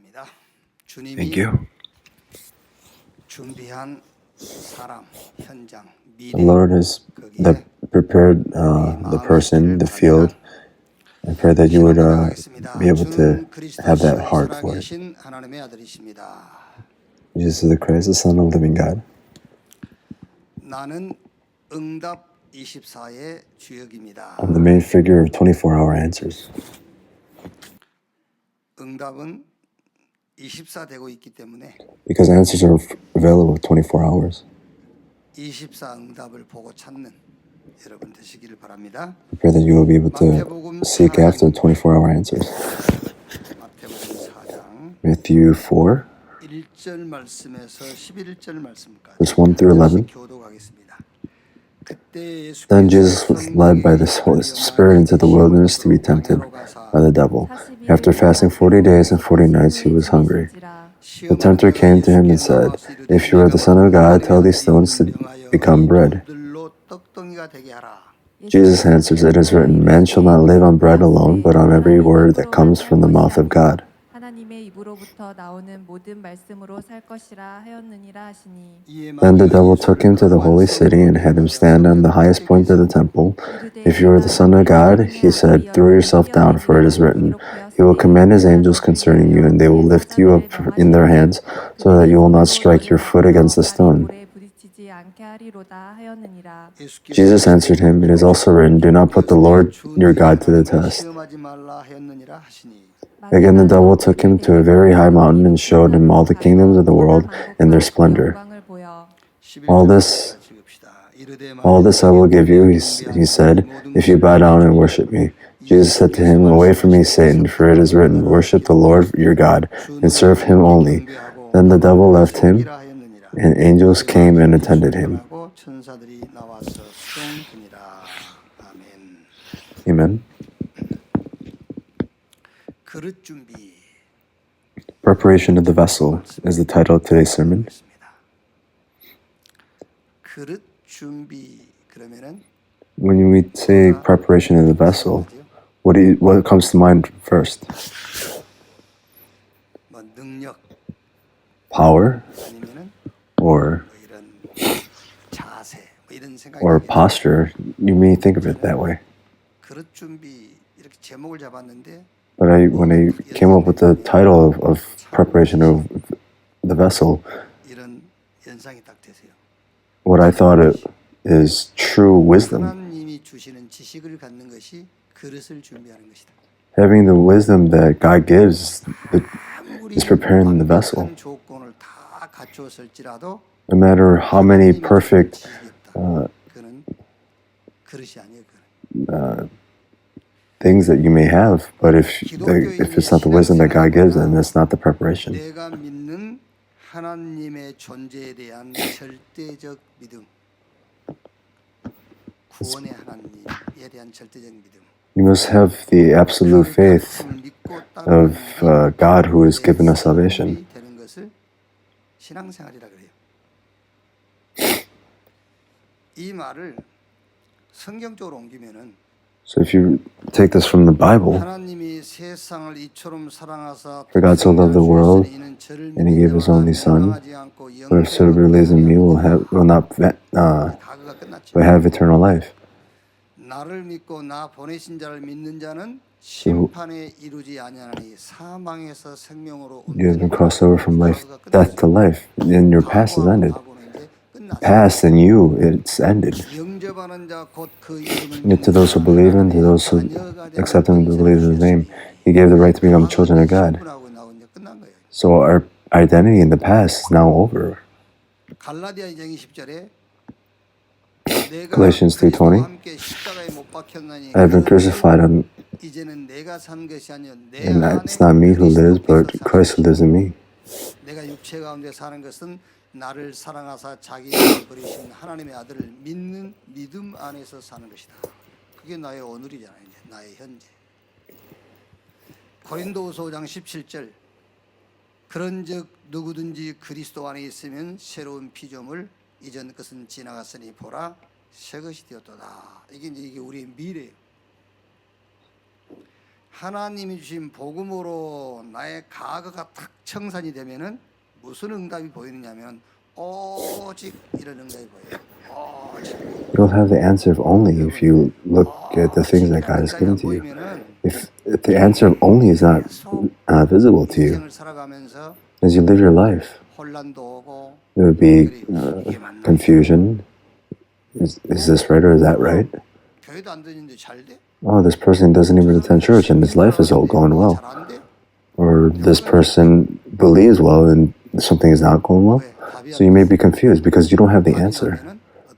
감사합니다. Thank 주님이 you. 준비한 사람, 현장, The 미래 Lord has 거기에 prepared the person, the field. I pray that you would be able to 주는 그리스도 have that heart for it. 살아계신 하나님의 아들이십니다. Jesus is the Christ, the Son of the living God. 나는 응답 24의 주역입니다. I'm the main figure of 24-hour answers. 응답은 24 되고 있기 때문에 Because answers are available 24 hours. 24 응답을 보고 찾는 여러분 되시기를 바랍니다. I pray that you will be able to seek after 24-hour answers. 마태복음 4장 Matthew 4, 1절 말씀에서 11절 말씀까지 verse 1 through 11. 교도하겠습니다. 그때 Then Jesus was led by the Holy Spirit into the wilderness to be tempted by the devil. After fasting 40 days and 40 nights, he was hungry. The tempter came to him and said, "If you are the Son of God, tell these stones to become bread." Jesus answers, "It is written, man shall not live on bread alone, but on every word that comes from the mouth of God." 하나님의 입으로부터 나오는 모든 말씀으로 살 것이라 하였느니라 하시니. Then the devil took him to the holy city and had him stand on the highest point of the temple. "If you are the Son of God," he said, "throw yourself down, for it is written, He will command His angels concerning you, and they will lift you up in their hands, so that you will not strike your foot against the stone." Jesus answered him, "It is also written, do not put the Lord your God to the test." Again the devil took him to a very high mountain and showed him all the kingdoms of the world and their splendor. All this I will give you, he said, if you bow down and worship me. Jesus said to him, "Away from me, Satan, for it is written, worship the Lord your God and serve him only." Then the devil left him, and angels came and attended him. Amen. 그릇 준비. Preparation of the vessel is the title of today's sermon. 그릇 준비 그러면은 When we say preparation of the vessel, what comes to mind first? 뭐 능력 Power 아니면은 or 뭐 이런 자세 뭐 이런 생각이 or 들게 posture? You may think of it that way. 그릇 준비 이렇게 제목을 잡았는데 But when I came up with the title of preparation of the vessel, 이런 연상이 딱 되세요. what I thought it is true wisdom. 하나님이 주시는 지식을 갖는 것이 그릇을 준비하는 것이다. Having the wisdom that God gives is preparing the vessel. 조건을 다 갖추었을지라도 No matter how many perfect 그는 그릇이 아니에요. things that you may have, but if it's not the wisdom that God gives, then it's not the preparation. 내가 믿는 하나님의 존재에 대한 절대적 믿음, 구원의 하나님에 대한 절대적 믿음. You must have the absolute faith of God who has given us salvation. 되는 것을 신앙생활이라 그래요. 이 말을 성경적으로 옮기면은 So if you take this from the Bible, 하나님이 세상을 이처럼 사랑하사 for God so loved the world, and He gave His only Son, whoever believes in Me will have eternal life. 나를 믿고 나 보내신 자를 믿는 자는 심판에 이르지 아니하나니 사망에서 생명으로 You have been crossed over from death to life, and your past is ended. Past and you, it's ended. 영접하는 자 곧 그 이름을 And to those who believe in, to those who accept Him and believe in His name, He gave the right to become children of God. 끝난 거예요. So our identity in the past is now over. 갈라디아 2장 20절에 Galatians 3:20. I have been crucified, and 이제는 내가 산 것이 아니요 it's not me who lives, but Christ who lives in me. 내가 육체 가운데 사는 것은 나를 사랑하사 자기 이름을 버리신 하나님의 아들을 믿는 믿음 안에서 사는 것이다. 그게 나의 오늘이잖아요. 이제 나의 현재. 고린도후서 5장 17절. 그런즉 누구든지 그리스도 안에 있으면 새로운 피조물 이전 것은 지나갔으니 보라 새 것이 되었도다. 이게 우리의 미래예요. 하나님이 주신 복음으로 나의 과거가 탁 청산이 되면은 무슨 응답이 보이느냐면 오직 이런 응답이 보여요. 오직. You'll have the answer of only if you look at the things that God has given to you. If the answer of only is not visible to you, 인생을 살아가면서 as you live your life, 혼란도 오고 there would be confusion. Is this right or is that right? 교회도 안 다니는데 잘 돼? Oh, this person doesn't even attend church and his life is all going well. 잘안 돼? Or this person believes well and something is not going well. So you may be confused because you don't have the answer.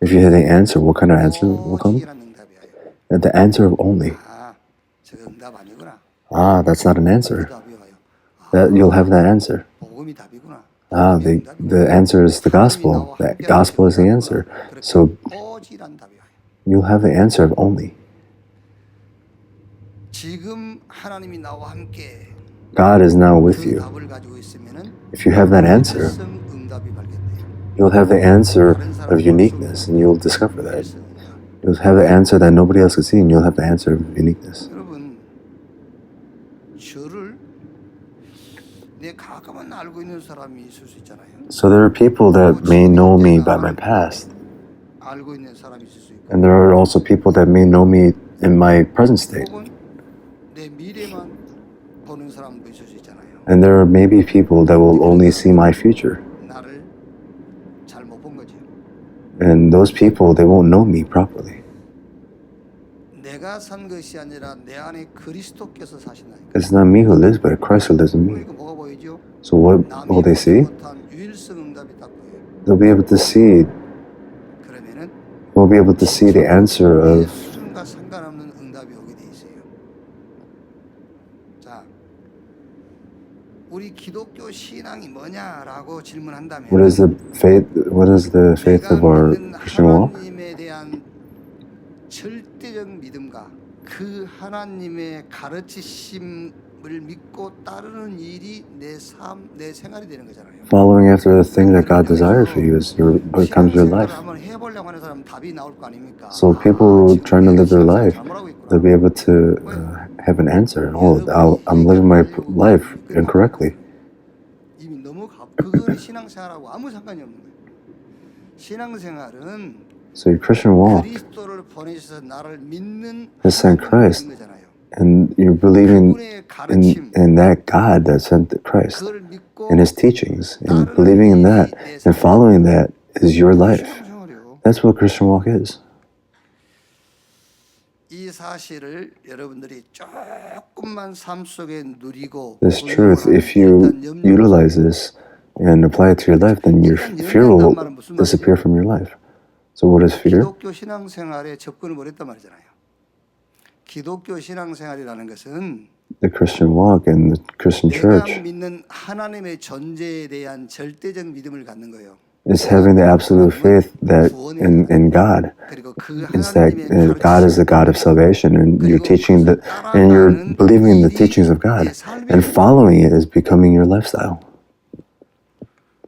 If you have the answer, what kind of answer will come? 오직이라는 응답이에요. The answer of only. 아, 저거 응답 아니구나. Ah, that's not an answer. 답이 와요. That you'll have that answer. 복음이 답이구나. Ah, the answer is the gospel. The gospel is the answer. So 오직이라는 답이 와요. you'll have the answer of only. 지금 하나님이 나와 함께 God is now with 그 you. 답을 가지고 있으면은 If you have that answer, 특성 응답이 발견돼요. you'll have the answer of uniqueness and you'll discover that. You'll have the answer that nobody else can see and you'll have the answer of uniqueness. 여러분, 저를 내 가까만 알고 있는 사람이 있을 수 있잖아요. So there are people that may know me by my past, 알고 있는 사람이 있을 수 있고, and there are also people that may know me in my present state. 혹은 내 미래만 보는 사람도 있을 수 있잖아요. And there may be people that will only see my future. 나를 잘 못 본 거지. And those people, they won't know me properly. 내가 산 것이 아니라 내 안에 그리스도께서 사신다니까. It's not me who lives, but Christ who lives in me. 그러니까 뭐가 보이죠? So what will they see? 못한 유일성 응답이 딱 보여요. They'll be able to see. 그러면은 We'll be able to see the answer of. 수준과 상관없는 응답이 오게 돼 있어요. 자, 우리 기독교 신앙이 뭐냐라고 질문한다면 What is the faith? What is the faith of our Christian walk? 하나님에 대한 절대적 믿음과 그 하나님의 가르치심을 믿고 따르는 일이 내 삶, 내 생활이 되는 거잖아요. Following after the thing that God desires for you is your becomes your life. 한번 해보려고 하는 사람 답이 나올 거 아닙니까? So people trying to live their life, they'll be able to have an answer. Oh, I'm living my life incorrectly. 이미 너무 그거는 신앙생활하고 아무 상관이 없는 거예요. 신앙생활은 So your Christian walk 그리스도를 보내셔서 나를 믿는 is sent Christ, 거잖아요. and you're believing 그분의 가르침, in that God that sent Christ 그걸 믿고 and His teachings, and believing in that and following that is your life. 신앙생활이요. That's what Christian walk is. 이 사실을 여러분들이 조금만 삶 속에 누리고 This truth, if you utilize this and apply it to your life, then your fear will disappear from your life. So what is fear? 기독교 신앙생활에 접근을 못했단 말이잖아요. 기독교 신앙생활이라는 것은 The Christian walk and the Christian 내가 church 믿는 하나님의 존재에 대한 절대적 믿음을 갖는 거예요. is having the absolute faith that in God. 그리고 그 It's that 하나님의 God is the God of salvation, and you're teaching the, and you're believing in the teachings of God, and following it is becoming your lifestyle.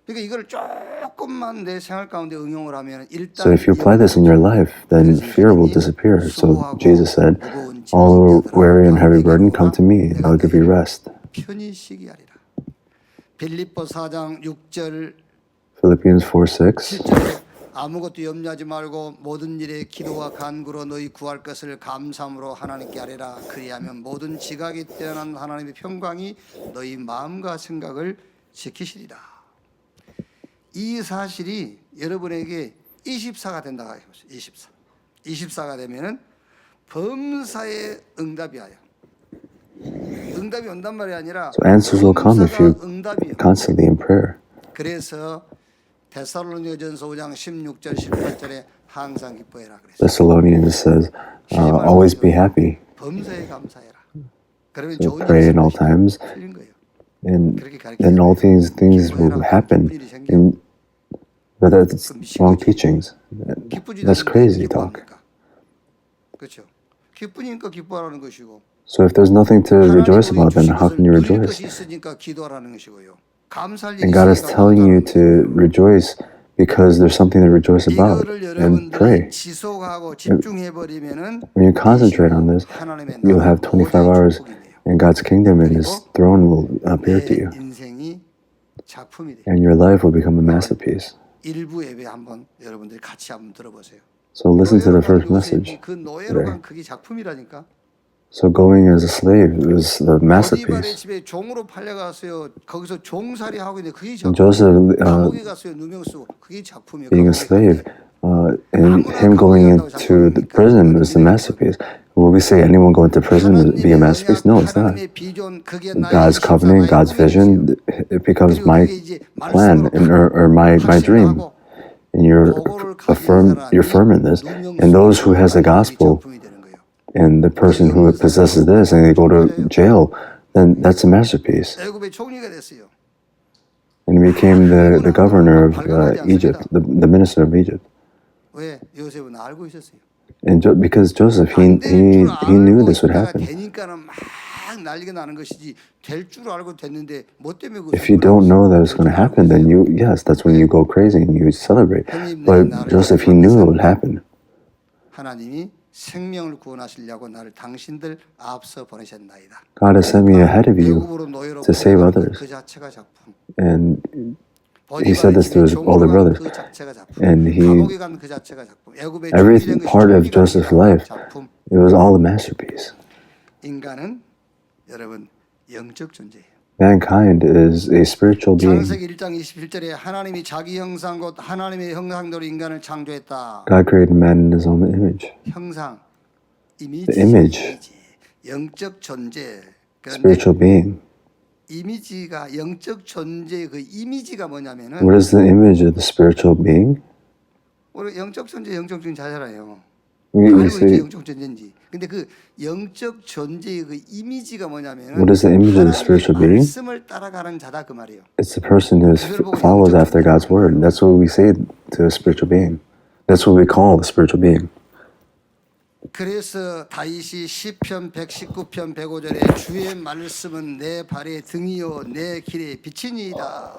그러니까 이걸 조금만 내 생활 가운데 응용을 하면 일단 So if you apply this in your life, then fear will disappear. So Jesus said, "All who are weary and heavy burden, come to me, and I'll give you rest." 편히 쉬게 하리라. 빌립보 4장 6절 Philippians 4:6. 7절에 아무것도 염려하지 말고 모든 일에 기도와 간구로 너희 구할 것을 감사함으로 하나님께 아뢰라. 그리하면 모든 지각이 뛰어난 하나님의 평강이 너희 마음과 생각을 지키시리라. 이 사실이 여러분에게 24가 된다고 해보세요. 24. 24가 되면은 범사의 응답이 와요. 응답이 온단 말이 아니라 So answers will come if you 응답이요. constantly in prayer. 그래서 데살로니가전서 5장 16절 18절에 항상 기뻐해라 그랬어요. Thessalonians says, "Always be happy, 범사에 감사해라. 그러면 so 좋은 pray in all 일이 times, 틀린 거예요. and then all things will happen." And but that's wrong teachings. That's crazy talk. 그렇죠. 기쁘니까 기뻐하라는 것이고. So if there's nothing to rejoice about, then how can you 누릴 rejoice? 것이 있으니까 기도하라는 것이고요. 감사할 And 일이 God is 있으니까 telling you 기도하라는 to rejoice because there's something to rejoice about, 이거를 and 여러분들이 pray. 지속하고 집중해 버리면은 When you concentrate on this, 하나님의 you'll have 나라는 25 hours 오직 축복이에요. and God's kingdom and His throne will appear to 내 you, 인생이 작품이 돼요. and your life will become a masterpiece. 일부 예배 한번 여러분들이 같이 한번 들어보세요. So listen to the first 노예로 간 message. 요셉이 그 노예로 간 그게 작품이라니까. So going as a slave is the 보디발의 masterpiece. 집에 종으로 팔려갔어요. 거기서 종살이 하고 있는데 그게 And 작품. Joseph 감옥에 갔어요. 누명 쓰고 그게 작품이에요. being a 감옥에 slave, 갔는데. and him going into the prison was the masterpiece. Will we say anyone going to prison would be a masterpiece? No, it's not. 하나님의 비전, 그게 나의 God's covenant, God's vision, it becomes my plan or my dream. And you're firm in this. And those who has the gospel and the person who possesses this and they go to jail, then that's a masterpiece. 애굽의 총리가 됐어요. And he became the governor of Egypt, the minister of Egypt. 왜? 요셉은 알고 있었어요. And because Joseph, he knew this would happen. 되니까는 막 난리가 나는 것이지 될 줄 알고 됐는데 뭐 때문에 If you don't know that it's going to happen, then yes, that's when you go crazy and you celebrate. But Joseph, he knew it would happen. 하나님이 생명을 구원하시려고 나를 당신들 앞서 보내셨나이다. God has sent me ahead of you 애굽으로 노예로 to save others. 그 자체가 작품. And he said this to his older brothers. 그 자체가 작품. And he, 감옥에 간 그 자체가 작품. 애굽의 every 종이 된 것이 part of 종이가 Joseph's 아니라 life, 작품. it was all a masterpiece. 인간은 여러분 영적 존재예요. Mankind is a spiritual being. 창세기 1장 27절에 하나님이 자기 형상 곧 하나님의 형상대로 인간을 창조했다. God created man in his own image. 형상, 이미지, The image. 영적 존재. 그런데 Spiritual being. 이미지가 영적 존재의 그 이미지가 뭐냐면은 What is the image of the spiritual being? 우리 영적 존재 잘 알아요. We 알고 있지 say, 영적 존재인지. 근데 그 영적 존재의 그 이미지가 뭐냐면은 what is the image of the spiritual being? 말씀을 따라가는 자다 그 말이에요. It's the person who follows after God's word. That's what we say to a spiritual being. That's what we call the spiritual being. 그래서 다윗이 시편 119편 105절에 주의 말씀은 내 발의 등이요 내 길의 빛이니이다.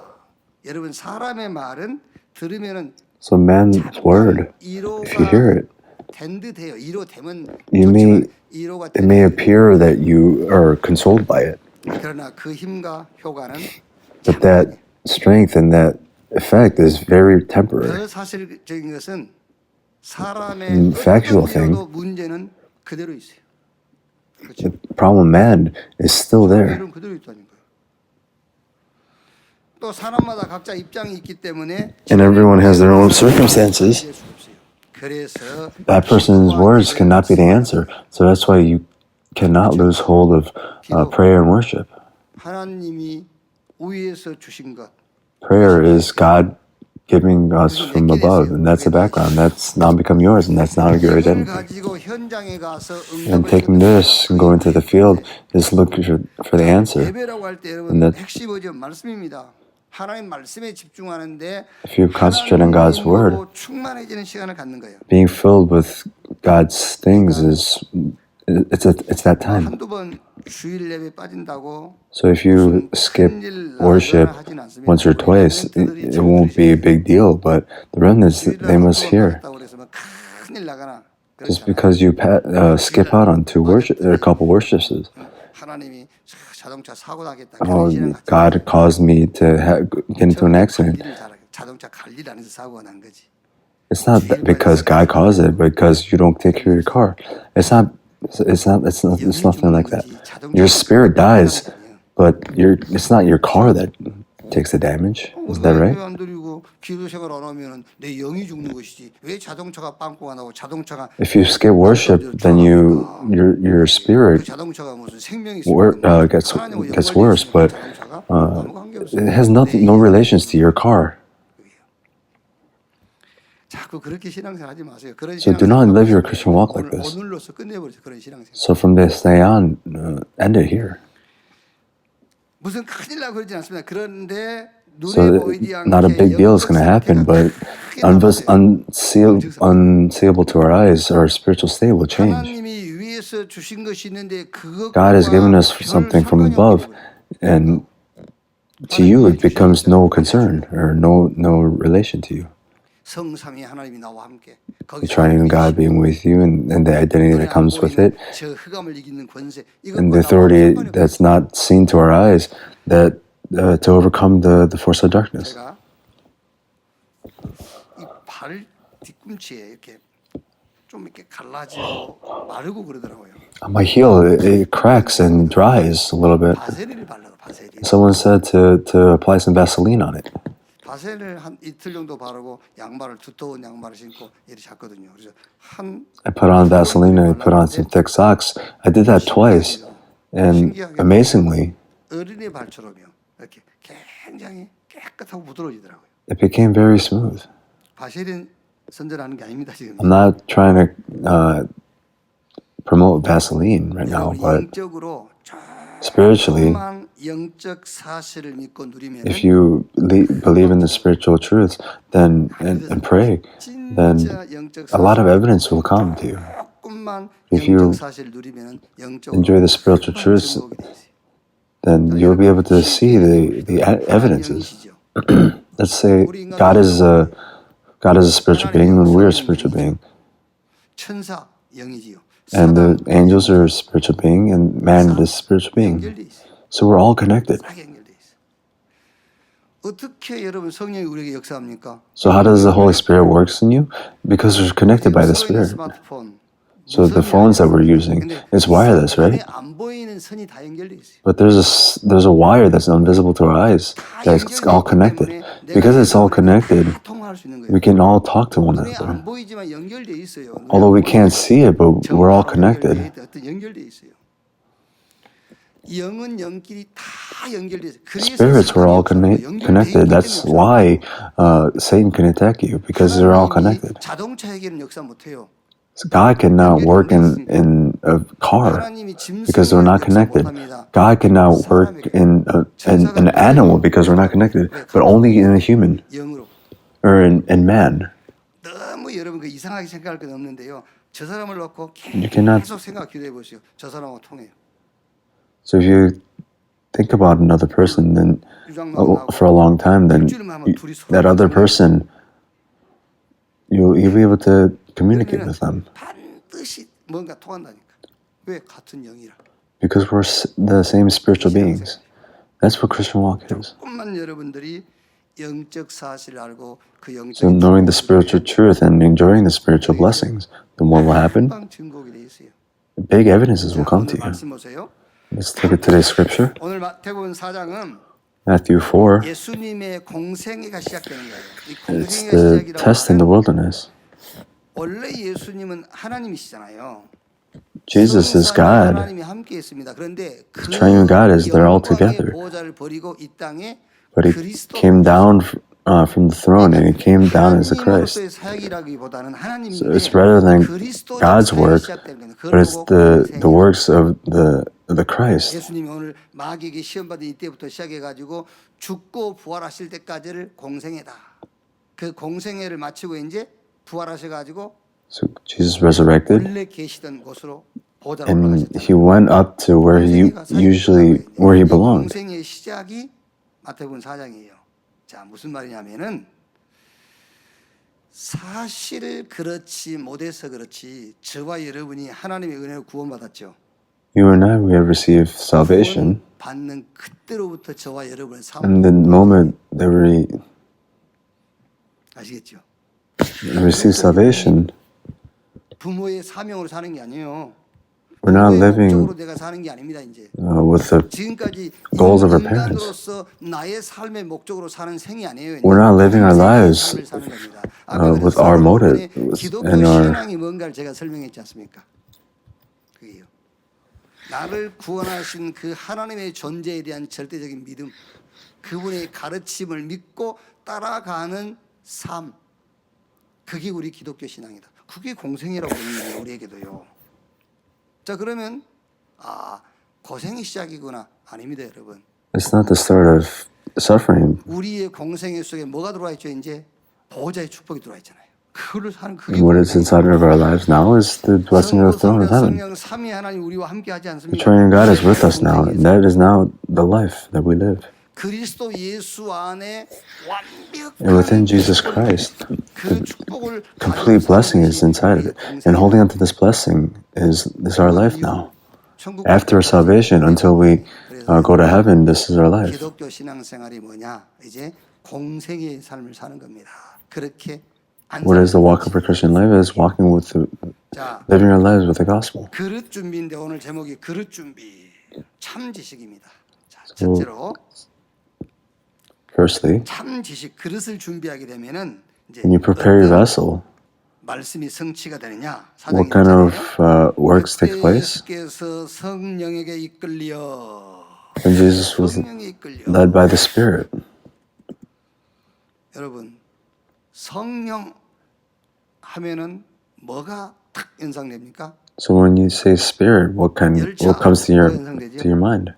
여러분 사람의 말은 들으면은 So man's word, if you hear it, 된 듯해요. 이로 되면 you may, 좋지만 이로가 it may appear that you are consoled by it, 그러나 그 힘과 효과는 but that strength and that effect is very temporary. 더 사실적인 것은 사람의 factual thing. 어떤 문제는 그대로 있어요. The problem of man is still there. 이런 그대로 있다는 거예요. 또 사람마다 각자 입장이 있기 때문에 And everyone has their own circumstances. 그래서 That person's words cannot be the answer. So that's why you cannot lose hold of prayer and worship. 하나님이 위에서 주신 것 Prayer is God giving us from above, and that's the background. That's now become yours, and that's now your 이걸 identity. 가지고 현장에 가서 And 응답을 taking this and going to the field is looking for the answer. 예배라고 할 때 And 여러분 that- 핵심 뭐죠? 말씀입니다. 하나님 말씀에 집중하는데 If you concentrate on God's word, 하나님으로 충만해지는 시간을 갖는 거예요. being filled with God's things it's that time. 한두 번 주일 예배 빠진다고 So if you skip worship once or twice, it won't be a big deal. But the remnants, they must hear. 큰일 나가나. Just because you skip out on a couple worships, 하나님이 자동차 사고 나겠다. oh, God caused me to get into an accident. 자동차 관리를 안 해서 사고가 난 거지. It's not because God caused it, because you don't take care of your car. It's nothing like that. Your spirit dies, but it's not your car that takes the damage. Is that right? 안 드리고 기도 생활 안 하면 내 영이 죽는 것이지. 왜 자동차가 빵꾸가 나고 자동차가 If you skip worship, then your spirit 자동차가 무슨 생명이 gets worse, but it has no relations to your car. 자꾸 그렇게 신앙생활 하지 마세요. 그런 So do not live your Christian walk like this. 오늘로서 끝내버리세요. 그런 신앙생활. So from this day on, end it here. 무슨 큰일 나고 그러진 않습니다. 그런데 So 눈에 보이지 않게 not a big deal is going to happen, but unseeable to our eyes, our spiritual state will change. 하나님이 위에서 주신 것이 있는데 God has given us something from above, and to you it becomes no concern or no relation to you. 성삼위 하나님이 나와 함께 the triune God being with you, and the identity that comes with it, 저 흑암을 이기는 권세 and the authority that's not seen to our eyes, that to overcome the force of darkness. 제가 이 발 뒤꿈치에 이렇게 좀 이렇게 갈라지고 마르고 그러더라고요. My heel, it cracks and dries a little bit. 바세린을 발라도 바세린. Someone said to apply some Vaseline on it. 바세린을 한 이틀 정도 바르고 양말을 두꺼운 양말을 신고 이렇게 잤거든요. 그래서 한 I put on Vaseline and I put on some thick socks. I did that twice, and amazingly, 어린이 발처럼요. 이렇게 굉장히 깨끗하고 부드러워지더라고요. it became very smooth. 바세린 선전하는 게 아닙니다 지금. I'm not trying to promote Vaseline right now, but 영적으로 spiritually, 조금만 영적 사실을 믿고 누리면 if you believe in the spiritual truths, then and pray, then 진짜 영적 a lot of evidence will come to you. 조금만 If you 영적 사실을 누리면 영적으로 enjoy the spiritual truths, 증거가 돼 있어요. then you'll be able to see the evidences. 영이시죠. Let's say God is a spiritual being and we're a spiritual being, 천사 영이지요. and the angels are a spiritual being and man is a spiritual being. 연결돼 있어요. So we're all connected. 다 연결돼 있어요. 어떻게 여러분 성령이 우리에게 역사합니까? So how does the Holy Spirit works in you? Because we're connected by the Spirit. 스마트폰. So the phones that we're using, it's wireless, right? 안 보이는 선이 다 연결돼 있어요. But there's a wire that's invisible to our eyes that's all connected. Because it's all connected, 다 통화할 수 있는 거예요. we can all talk to one 눈에 another. 안 보이지만 연결돼 있어요. Although we can't see it, but we're all connected. 어떤 연결돼 있어요. 영은 영끼리 다 연결돼 있어요. Spirits were all connected. That's why Satan can attack you, because they're all connected. 자동차에게는 역사 못 해요. So God cannot work in a car because we're not connected. God cannot work in an animal because we're not connected, but only in a human 영으로. or in man. 너무 여러분 그 이상하게 생각할 건 없는데요. 저 사람을 놓고 cannot- 계속 생각 기도해 보세요. 저 사람하고 통해요. So if you think about another person, then 유장나고 for a long time, then that other person, you'll be able to communicate with them 반드시 뭔가 통한다니까. 왜 같은 영이라. because we're the same spiritual beings. That's what Christian walk is. 조금만 여러분들이 영적 사실을 알고 그 So 영적 knowing the spiritual truth and enjoying the spiritual blessings, then what will happen? 금방 증거가 돼 있어요. Big evidences will come 오늘 to you. 말씀 보세요. Let's look at today's scripture, 오늘 마태복음 4장은 Matthew 4. 예수님의 공생애가 시작되는 거예요. 이 It's 공생애가 the 시작이라고 test in the 하면 wilderness. 원래 예수님은 하나님이시잖아요. Jesus is 성삼위 God. 하나님이 함께 있습니다. 그런데 그 triune God is there all 영광의 together. 보호자를 버리고 이 땅에 But he 그리스도 came down from the throne and he came down as a Christ. 하나님으로서의 사역이라기보다는 하나님인데 So it's rather than 그리스도적 God's 사역이 work, 시작되는 거예요. but it's the works of the Christ. 예수님이 오늘 마귀에게 시험 받은 이때부터 시작해 가지고 죽고 부활하실 때까지를 공생애다. 그 공생애를 마치고 이제 부활하셔 가지고 So Jesus resurrected 원래 계시던 곳으로 보좌로 and 올라가셨다. he went up to where he belonged. 공생의 시작이 마태복음 4장이에요. 자, 무슨 말이냐면은 사실 그렇지 못해서 그렇지 저와 여러분이 하나님의 은혜로 구원받았죠. You and I, we have received salvation, 받는 그때로부터 저와 여러분의 and the 삶 moment that we 아시겠죠? receive salvation, 부모의 사명으로 사는 게 아니에요. we're not 부모의 living 목적으로 내가 사는 게 아닙니다. 이제 with the 지금까지 goals of our parents. 인간으로서 나의 삶의 목적으로 사는 생이 아니에요. We're not living our lives 삶을 사는 겁니다. with our motive 기독교 and our 신앙이 뭔가를 제가 설명했지 않습니까? 그게요. 나를 구원하신 그 하나님의 존재에 대한 절대적인 믿음, 그분의 가르침을 믿고 따라가는 삶, 그게 우리 기독교 신앙이다. 그게 공생이라고 그러는 거예요. 우리에게도요. 자, 그러면 고생이 시작이구나. 아닙니다, 여러분. it's not the start of suffering. 우리의 공생애 속에 뭐가 들어와 있죠? 이제 보호자의 축복이 들어와 있잖아요. 그거를 사는 그게 And what is inside of our lives now is the blessing of the throne of heaven. 성령 삼위 하나님 우리와 함께 하지 The 않습니까? triune God is with us now, and that is now the life that we live. 그리스도 예수 안에 And within 완벽한 Jesus Christ, 그 축복을 complete blessing is inside of it. And holding on to this blessing is our life now. After salvation, until we go to heaven, this is our life. 기독교 신앙생활이 뭐냐? 이제 공생의 삶을 사는 겁니다. 그렇게 What is the walk of a Christian life? Is walking with living our lives with the gospel. 그릇 준비인데 오늘 제목이 그릇 준비. 참 지식입니다. 자, 첫째로 Firstly, 참 지식 그릇을 준비하게 되면은 이제 when you prepare your vessel, 말씀이 성취가 되느냐? what kind of works take place? 예수께서 성령에게 이끌려 And Jesus was 성령에 이끌려 led by the Spirit. 여러분 성령 하면은 뭐가 탁 연상됩니까? So when you say Spirit, what comes to your mind?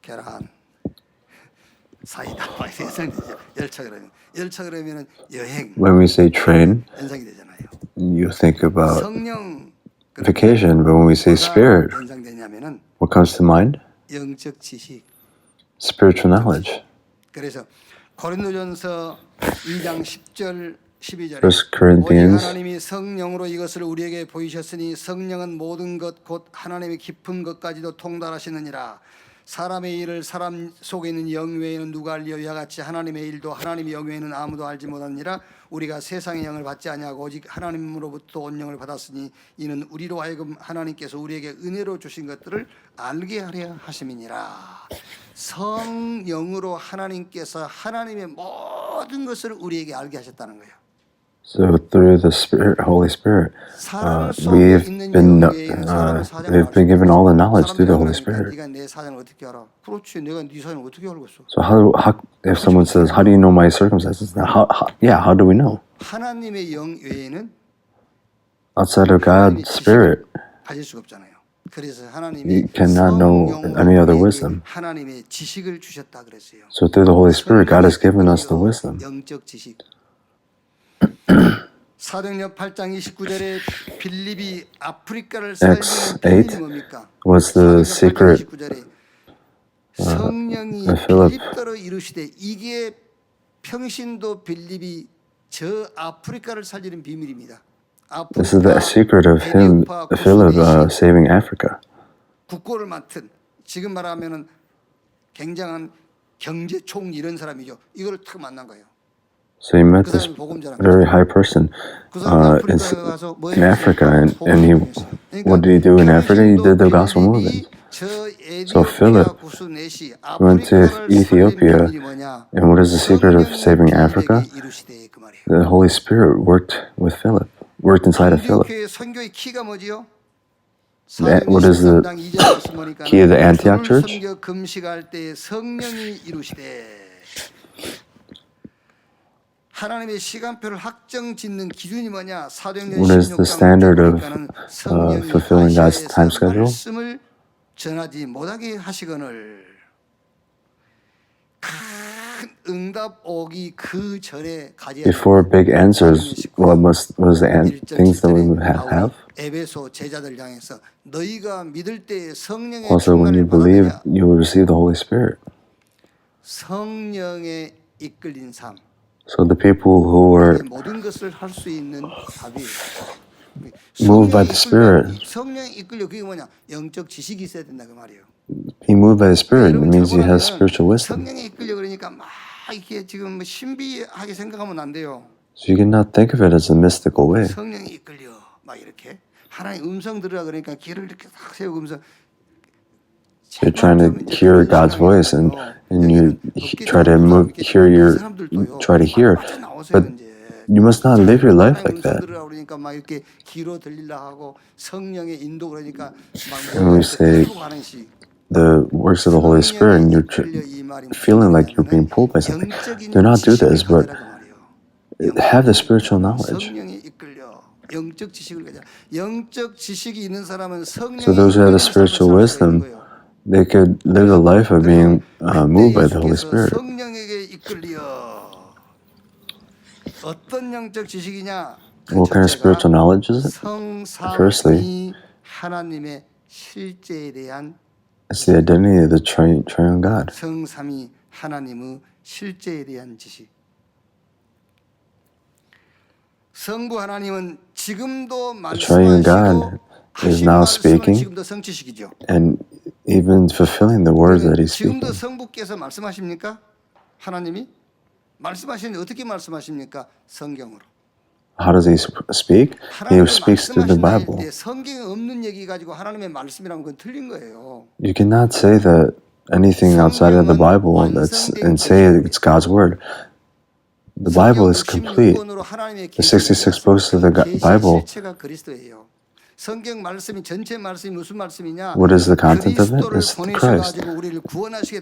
계란, 사이다, 연상되죠. 열차 그러면은 여행 When we say train, 연상이 되잖아요. you think about 성령 vacation, but when we say Spirit, 뭐가 연상되냐면은 what comes to mind? 영적 지식. Spiritual knowledge. 그래서 고린도전서 2장 10절 12절에 1 오직 Corinthians 하나님이 성령으로 이것을 우리에게 보이셨으니 성령은 모든 것 곧 하나님의 깊은 것까지도 통달하시느니라. 사람의 일을 사람 속에 있는 영 외에는 누가 알리요? 이와 같이 하나님의 일도 하나님의 영 외에는 아무도 알지 못하느니라. 우리가 세상의 영을 받지 아니하고 오직 하나님으로부터 온 영을 받았으니 이는 우리로 하여금 하나님께서 우리에게 은혜로 주신 것들을 알게 하려 하심이니라. 성령으로 하나님께서 하나님의 모든 것을 우리에게 알게 하셨다는 거예요. So through the Spirit, Holy Spirit, we've been given all the knowledge through the Holy Spirit. 네가 내 사정을 어떻게 알아? 그렇지, 내가 네 사정을 어떻게 알겠어? So how if someone says, "How do you know my circumstances?" How do we know? 하나님의 영 외에는 Outside of God's Spirit, 가질 수가 없잖아요. 그래서 you 하나님이 cannot know any other wisdom. 하나님의 지식을 주셨다 그랬어요. So through the Holy Spirit, God has given us the wisdom. 영적 지식. 사도행전 8장 29절에 빌립이 아프리카를 Acts 살리는 8 비밀이 뭡니까? was the secret. 29절에 성령이 Philip. 빌립더러 이르시되 이게 평신도 빌립이 저 아프리카를 살리는 비밀입니다. This is the secret of him, Philip, saving Africa. 국고를 맡은 지금 말하면은 굉장한 경제 총리 이런 사람이죠. 이걸 탁 만난 거예요. So he met this very high person in Africa, and he, what did he do in Africa? He did the gospel movement. So Philip went to Ethiopia, and what is the secret of saving Africa? The Holy Spirit worked with Philip, worked inside of Philip. 선교의 키가 뭐지요? What is the key of the Antioch church? 선교 금식할 때 성령이 이루시되 하나님의 시간표를 확정 짓는 기준이 뭐냐? 사도행전 What is the standard of fulfilling God's time schedule? 말씀을 전하지 못하게 하시거늘 큰 응답 오기 그 전에 가져야 Before big answers, what was the things that we would have? 에베소 제자들 향해서 너희가 믿을 때 성령의 Also, when you 충만을 believe, 받느냐? you will receive the Holy Spirit. 성령에 이끌린 삶. So the people who were 모든 것을 할 수 있는 답이 moved by the Spirit, 성령에 이끌려 그게 뭐냐? 영적 지식이 있어야 된다 그 말이에요. being moved by the Spirit means he has spiritual wisdom. 성령에 이끌려 그러니까 막 이렇게 지금 뭐 신비하게 생각하면 안 돼요. So you cannot think of it as a mystical way. 성령에 이끌려 막 이렇게 하나님 음성 들으라 그러니까 귀를 이렇게 딱 세우고 음성. You're trying to hear God's voice, and you try to try to hear, but you must not live your life like that. 그러니까 막 이렇게 귀로 들리려 하고 성령의 인도 그러니까 When we say the works of the Holy Spirit, and you're feeling like you're being pulled by something, do not do this, but have the spiritual knowledge. 성령에 이끌려 영적 지식을 가져. 영적 지식이 있는 사람은 성령에 So those who have the spiritual wisdom, they could live the life of being moved by the Holy Spirit. 성령에게 이끌려 어떤 영적 지식이냐? What kind of spiritual knowledge is it? Firstly, 성삼위 하나님의 실제에 대한 it's the identity of the triune God. 성삼위 하나님의 실제에 대한 지식. 성부 하나님은 지금도 triune God 말씀하시고 is 하신 now 말씀을 speaking 지금도 성취시키죠. and even fulfilling the words that he's 지금도 speaking. 성부께서 말씀하십니까? 하나님이 말씀하시는데 어떻게 말씀하십니까? 성경으로. How does he speak? He 하나님은 speaks through the 말씀하신다 할 Bible. 때 성경에 없는 얘기 가지고 하나님의 말씀이라는 건 틀린 거예요. You cannot say that anything outside of the Bible and say it's God's word. The Bible is complete. The 66 books of the Bible, 실체가 그리스도예요. 성경 말씀이 전체 말씀이 무슨 말씀이냐? what is the content of it? It's Christ.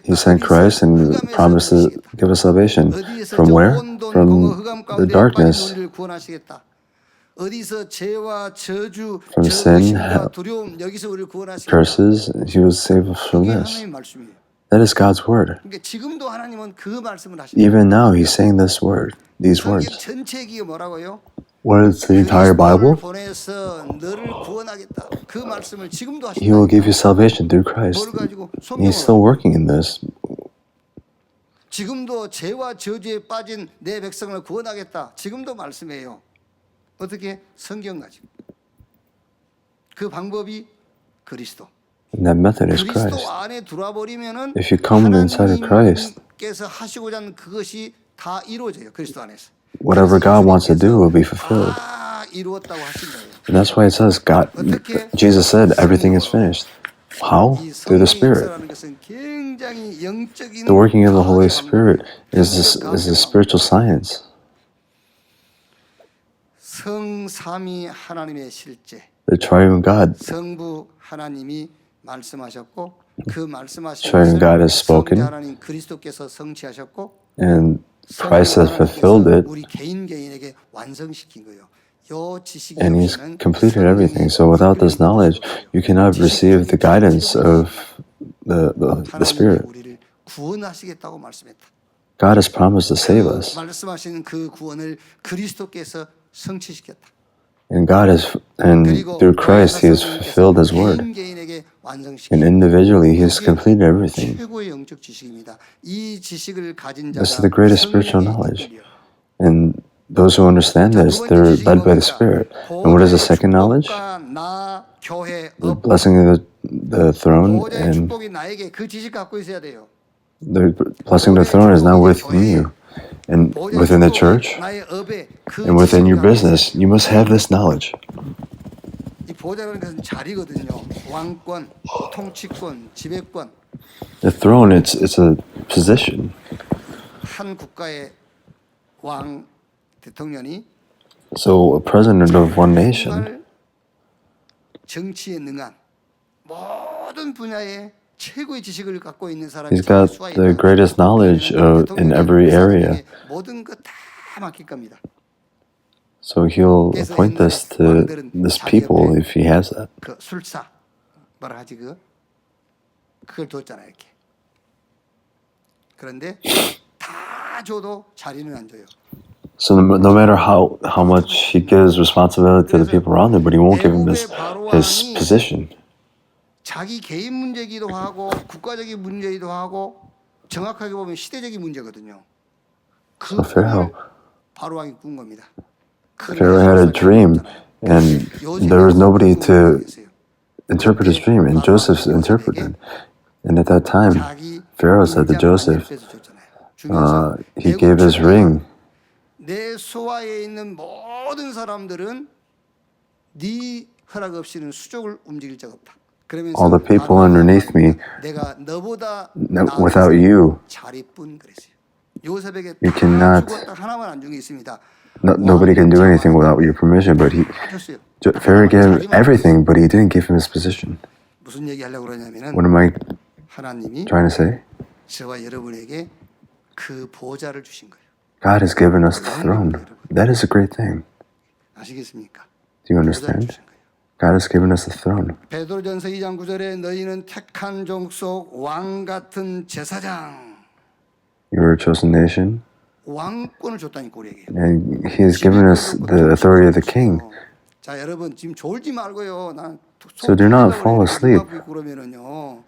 He sent Christ and promised to give us salvation. From where? From the darkness, 어디서 죄와 저주, From sin, 의심과 두려움 여기서 우리를 구원하시겠다. curses. He will save us from 그게 this. 하나님의 말씀이에요. That is God's word. 그러니까 지금도 하나님은 그 말씀을 하십니다. Even now, He's saying this word, these 성경 words. 전체 기가 뭐라고요? What is the entire Bible? 보내서 너를 구원하겠다. 그 말씀을 지금도 하신다. He will give you salvation through Christ. 뭘 가지고 He's still 성경으로 working in this. 지금도 죄와 저주에 빠진 내 백성을 구원하겠다. 지금도 말씀이에요. 어떻게 성경 가지고 그 방법이 그리스도. And that method is 그리스도 Christ. 안에 들어와 버리면은 If you come inside of Christ, 하나님께서 하시고자 하는 그것이 다 이루어져요. 그리스도 안에서. whatever God wants to do will be fulfilled. 다 이루었다고 하신 거예요. And that's why it says God, Jesus said everything is finished. How? 이 Through the 성령의 Spirit. 역사라는 것은 굉장히 영적인 The working of the Holy 과학의 Spirit is 방법. a spiritual science. 성삼위 하나님의 실제. The triune God, 성부 하나님이 말씀하셨고 그 말씀하신 Triune God has spoken. 성자 하나님 그리스도께서 성취하셨고 and Christ has fulfilled it, 우리 개인에게 완성시킨 거예요. 요 지식이 and He's 없이는 completed everything. So without this knowledge, you cannot receive the guidance of the 하나님이 Spirit. 우리를 구원하시겠다고 말씀했다. God has promised to save us, 말씀하신 그 구원을 그리스도께서 성취시켰다. and 그리고 through Christ, He has fulfilled His word, 개인에게 and 완성시켰다. individually, He has completed everything. 최고의 영적 지식입니다. 이 지식을 가진 This is 자가 the greatest spiritual 성령의 knowledge. 이끌이요. And those who understand this, they're led by the Spirit. And what is the second knowledge? 나 교회 The blessing of the throne, 보좌의 and 축복이 나에게 그 지식 갖고 있어야 돼요. the blessing of the throne is now within you, and within the church, 나의 업에 그 and within your 지식을 갖고 business. You must have this knowledge. 이 보좌라는 것은 자리거든요. 왕권, 통치권, 지배권. The throne, it's a position. 한 국가의 왕 대통령이 So a president of one nation, 정말 정치에 능한 모든 분야의 최고의 지식을 갖고 있는 사람이 he's got the greatest knowledge in every area. 모든 것 다 맡길 겁니다. So he'll appoint this to this people if he has that. 그 술사 뭐라 하지 그걸 뒀잖아요 이렇게. 그런데 다 줘도 자리는 안 줘요. So no matter how much he gives responsibility to the people around him, but he won't give him his position. 자기 개인 문제이기도 하고 국가적인 문제이기도 하고 정확하게 보면 시대적인 문제거든요. 그 So Pharaoh 바로 왕이 꾼 겁니다. Pharaoh had a dream, and there was nobody to interpret his dream, and Joseph interpreted. And at that time, Pharaoh said to Joseph, he gave his ring. 내 소화에 있는 모든 사람들은 네 허락 없이는 수족을 움직일 적 없다. All the people underneath me, 내가 너보다 without you, 자리뿐 그랬어요. 요셉에게 you 다 cannot. 죽었다 하나만 안 준 게 있습니다. Nobody can do anything without your permission. But 줬어요. Pharaoh gave everything, but he didn't give him his position. 무슨 얘기 하려고 그러냐면은 What am I 하나님이 trying to say? 저와 여러분에게 그 보좌를 주신 거예요. God has given us the throne. That is a great thing. 아시겠습니까? Do you 보좌를 understand? 주신 거예요. God has given us the throne. 베드로전서 2장 9절에 너희는 택한 족속 왕 같은 제사장 You are a chosen nation, 왕권을 줬다니까 우리에게. and He has given us the authority of the king. 자 여러분 지금 졸지 말고요. 난 So do not fall asleep. 그러면은요.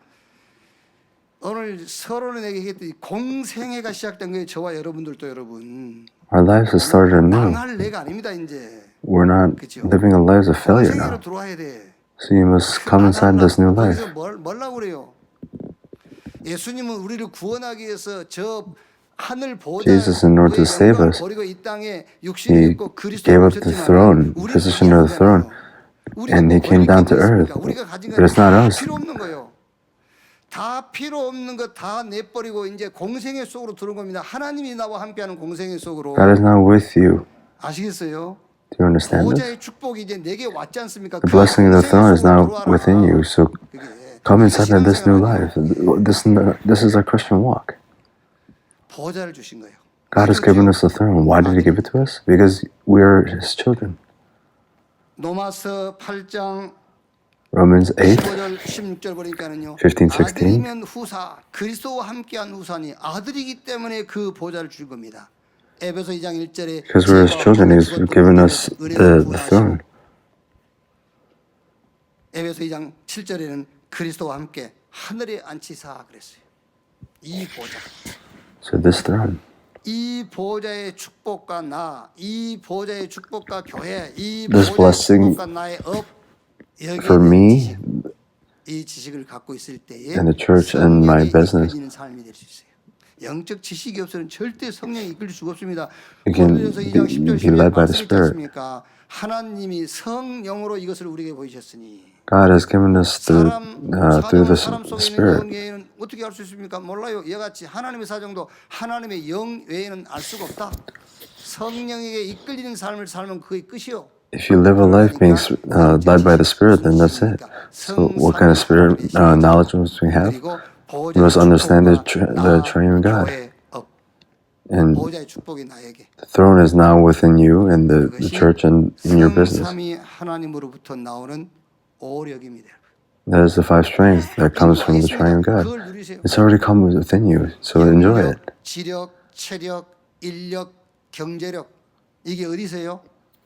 오늘 서론을 내게 했더니 공생애가 시작된 거예요. 저와 여러분들도 여러분. Our lives have started anew. 망할 내가 아닙니다 이제. We're not living a life of failure now. 공생애로 들어와야 돼. So you must come inside this new life. 거기서 뭘라고 그래요? 예수님은 우리를 구원하기 위해서 저 하늘 보좌 Jesus, in order to save us, 버리고 이 땅에 육신을 He 입고 그리스도를 gave up the throne, 우리 position of the throne, and He came down to earth. 우리가 가진 But it's not 다 us. 필요 없는 거예요. 다 필요 없는 거 다 내버리고 이제 공생애 속으로 들어온 겁니다. 하나님이 나와 함께하는 공생애 속으로. God is now with you. 아시겠어요? Do you understand this? 보좌의 축복이 이제 내게 왔지 않습니까? The blessing of the throne is now within you. So come inside of this new life. This is our Christian walk. 보좌를 주신 거예요. God has given us the throne. Why did He give it to us? Because we are His children. 로마서 8장 Romans 8, 15절 16절 보니까는요. 15, 16. 아들이면 후사, 그리스도와 함께한 후사니 아들이기 때문에 그 보좌를 줄 겁니다. 에베소 2장 1절에 Because we're His children, He's given us the throne. 에베소 2장 7절에는 그리스도와 함께 하늘에 앉히사 그랬어요. 이 보좌. So this throne. 이 보좌의 축복과 이 보좌의 축복과 교회, 이 This 보좌의 blessing 축복과 나의 업, for me 이 지식을 갖고 있을 때에 and the church and my business. 이끌리는 삶이 될 수 있어요. 영적 지식이 없으면 절대 성령이 이끌 수가 없습니다. You can 고린도전서 2장 10절 be led by the 11절 Spirit. 않습니까? 하나님이 성령으로 이것을 우리에게 보이셨으니 God has given us through the 사람 속에 있는 Spirit. 영 외에는 어떻게 알 수 있습니까? 몰라요. 이같이 하나님의 사정도 하나님의 영 외에는 알 수가 없다. 성령에게 이끌리는 삶을 살면 그게 끝이요. If you live a life being led by the Spirit, then that's it. So, what kind of spirit knowledge must we have? We must understand the triune God. And 보좌의 축복이 나에게 the throne is now within you and the church and in your business. 성삼위 하나님으로부터 나오는 오력입니다. That is the five strengths that comes from the triune God. 그걸 누리세요. It's already come within you, so enjoy it. 지력, 체력, 인력, 경제력 이게 어디서요?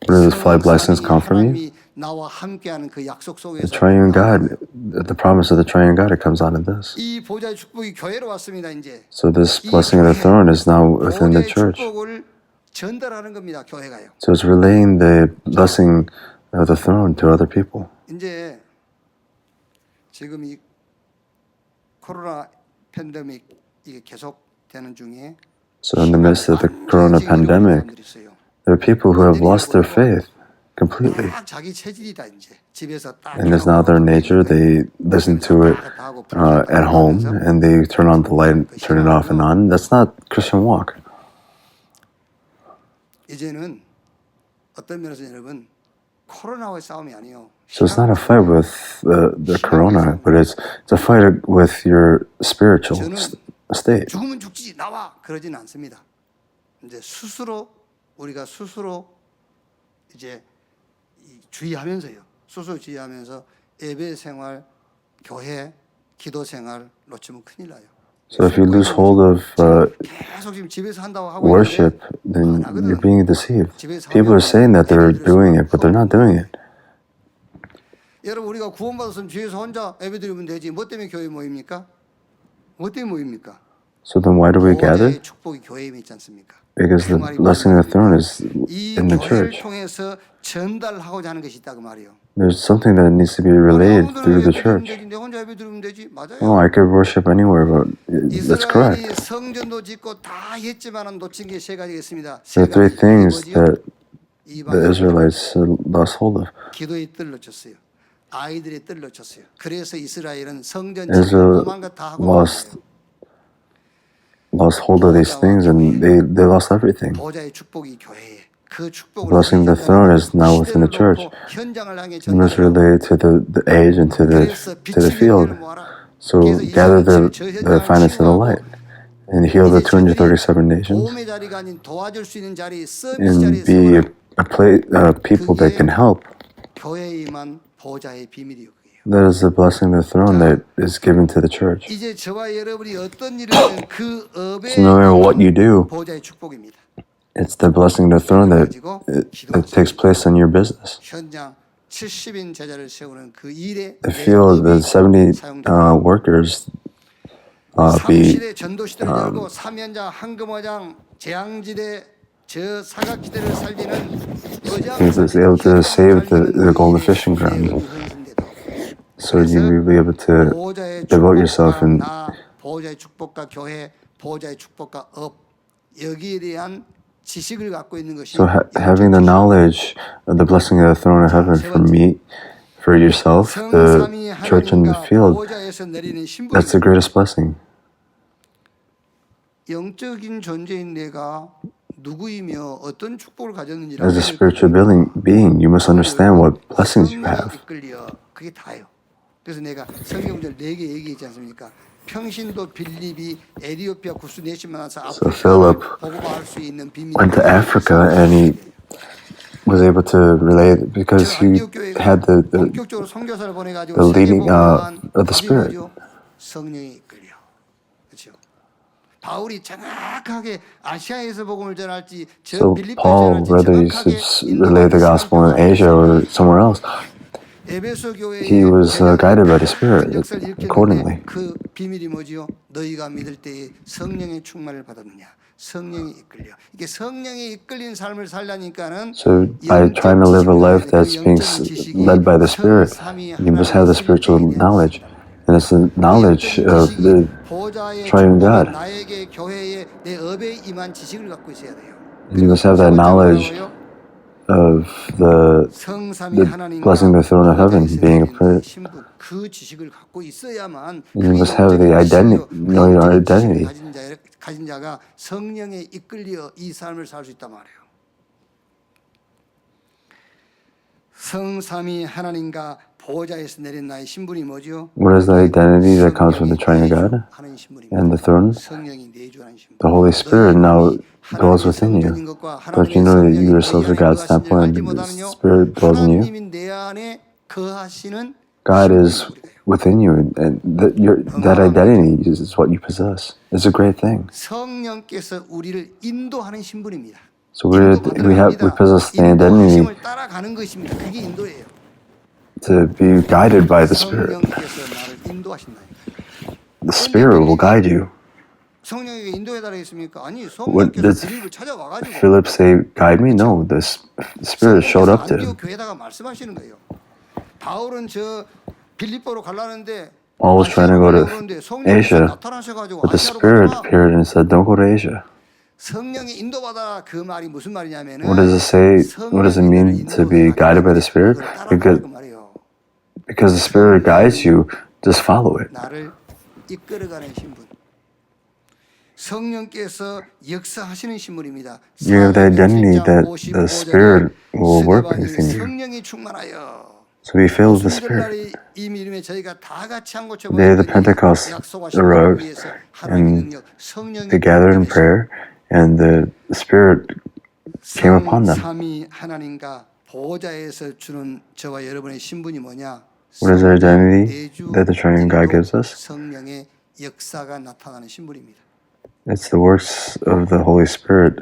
Where do the five blessings come from you? 하나님이 나와 함께하는 그 약속 The 속에서 triune God, the promise of the triune God, it comes out of this. 이 보좌의 축복이 교회로 왔습니다. 이제 So this blessing of the throne is now within the 보좌의 church. 축복을 전달하는 겁니다. 교회가요. So it's relaying the blessing of the throne to other people. 이제 지금 이 코로나 팬데믹 이게 계속 되는 중에 So in the midst of the corona pandemic, there are people who have lost their faith completely. 딱 자기 체질이다 이제 집에서 딱 And it's now their nature. They listen to it at home and they turn on the light, turn it off and on. That's not Christian walk. 이제는 어떤 면에서 여러분 코로나와의 싸움이 아니에요. So it's not a fight with the corona, but it's a fight with your spiritual state. 죽으면 죽지 나와 그러지는 않습니다. 이제 우리가 스스로 이제 주의하면서요. 스스로 주의하면서 예배 생활, 교회, 기도 생활 놓치면 큰일 나요. So if you lose hold of 계속 지금 집에서 한다고 하고 worship, then you're being deceived. People are saying that they're doing it, but they're not doing it. 여러분 우리가 구원받았으면 집에서 혼자 예배드리면 되지. 뭐 때문에 교회 모입니까? 뭐 때문에 모입니까? So then why do we gather? 보좌의 축복이 교회에 있지 않습니까? Because the blessing of the throne is 이 in the 교회를 church. 통해서 전달하고자 하는 것이 있다 그 말이에요. There's something that needs to be relayed through the church. 내 혼자 예배드리면 되지. 맞아요. Oh, I could worship anywhere, but that's correct. 이스라엘이 성전도 짓고 다 했지만은 놓친 게 세 가지가 있습니다. There are three things that the 이방인 Israelites lost hold of. 기도의 뜰 놓쳤어요. 아이들의 뜰 놓쳤어요. 그래서 이스라엘은 성전 Israel 짓고 오만 거다 하고 lost hold of these things and they lost everything. 보좌의 축복이 교회에 그 축복을 Blessing the throne is now within the church. 현장을 향해 It must relate to the age and to the field. So gather the finest of the light and heal the 237 nations 도움의 자리가 아닌 도와줄 수 있는 자리, 서비스 and 자리에 be 세워라. people that can help. 교회에만 보좌의 비밀이요. That is the blessing of the throne that is given to the church. 이제 저와 여러분이 어떤 일을 하든 그 업에 So no matter what you do, 보좌의 축복입니다. it's the blessing of the throne that takes place in your business. 현장 70인 제자를 세우는 그 일에 The field, the 70 workers be 사무실에 전도시대를 열고 삼연장, 황금어장, 재앙지대 저 사각지대를 살리는 He was able to save the golden fishing ground. So you will be able to 보호자의 devote yourself 축복과 and 나, 보호자의 축복과 교회, 보호자의 축복과 업 여기에 대한 지식을 갖고 있는 것이 so having the knowledge of the blessing of the throne of heaven for me, for yourself, the church and the field, 보호자에서 내리는 신분 that's the greatest blessing. 영적인 존재인 내가 누구이며 어떤 축복을 가졌는지 As a spiritual being, you must understand what blessings you have. 이끌려 그게 다예요. 그래서 내가 성경절 4개 얘기했지 않습니까? 평신도 빌립이 에티오피아 구스 내시만 와서 So Philip 보고할 수 있는 비밀. went to Africa and he was able to relay because he had 본격적으로 선교사를 보내가지고 the leading 세계복음화한 of the Spirit. 뭐죠? 성령이 이끌려. 그렇죠. 바울이 정확하게 아시아에서 복음을 전할지 저 So 빌립보에 Paul, 전할지 whether he 정확하게 should relay the gospel in Asia or somewhere else, 에베소 교회에 he was guided by the Spirit 역사를 accordingly. 일으켰는데 그 비밀이 뭐지요? 너희가 믿을 때에 성령의 충만을 받았느냐? 성령이 이끌려. 이게 성령이 이끌린 삶을 살려니까는 So by trying to live a life that's being led by the Spirit, you must have the spiritual knowledge. And it's the knowledge of the triune God. 나에게 교회에 내 업에 임한 지식을 갖고 있어야 돼요. And you must have that knowledge of the blessing of the throne of heaven, being a prayer. 그 지식을 갖고 있어야만 You must have the identity, know your identity. 가진 자가 성령에 이끌려 이 삶을 살 수 있단 말이에요. 성삼위 하나님과 보호자에서 내린 나의 신분이 뭐죠? What is the identity that comes from the triune God and the throne? 성령이 내주하는 신분. The Holy Spirit now dwells within you. Don't you know that you yourselves are God's temple and the Spirit dwells in you? 하나님이 내 안에 거하시는 God is within you, and that identity is what you possess. It's a great thing. 성령께서 우리를 인도하는 신분입니다. So we possess the identity 인도하심을 따라가는 것입니다. 그게 인도예요. to be guided by the Spirit. 성령께서 나를 인도하신다. The Spirit will guide you. 성령에게 인도해달라 했습니까? 아니, What 성령께서 does 빌립을 찾아와가지고 Philip say, guide me? No, the Spirit showed up to him. 안디옥 교회다가 말씀하시는 거예요. 바울은 저 빌립보로 가려는데 Paul was trying to go to Asia, but the Spirit appeared and said, don't go to Asia. 성령의 인도받아 그 말이 무슨 말이냐면은 What does it say? What does it mean to be guided by the Spirit? Because the Spirit guides you, just follow it. 나를 이끌어가는 신분. 성령께서 역사하시는 신분입니다. You have the identity that the Spirit will work within you. 성령이 충만하여. So be filled with the Spirit. 이 믿음에 저희가 다 같이 한 곳에 The day of the Pentecost arose, and they gathered in prayer, and the Spirit came upon them. 삼위 하나님과 보호자에서 주는 저와 여러분의 신분이 뭐냐? What is our identity that the triune God gives us? 성령의 역사가 나타나는 신분입니다. It's the works of the Holy Spirit,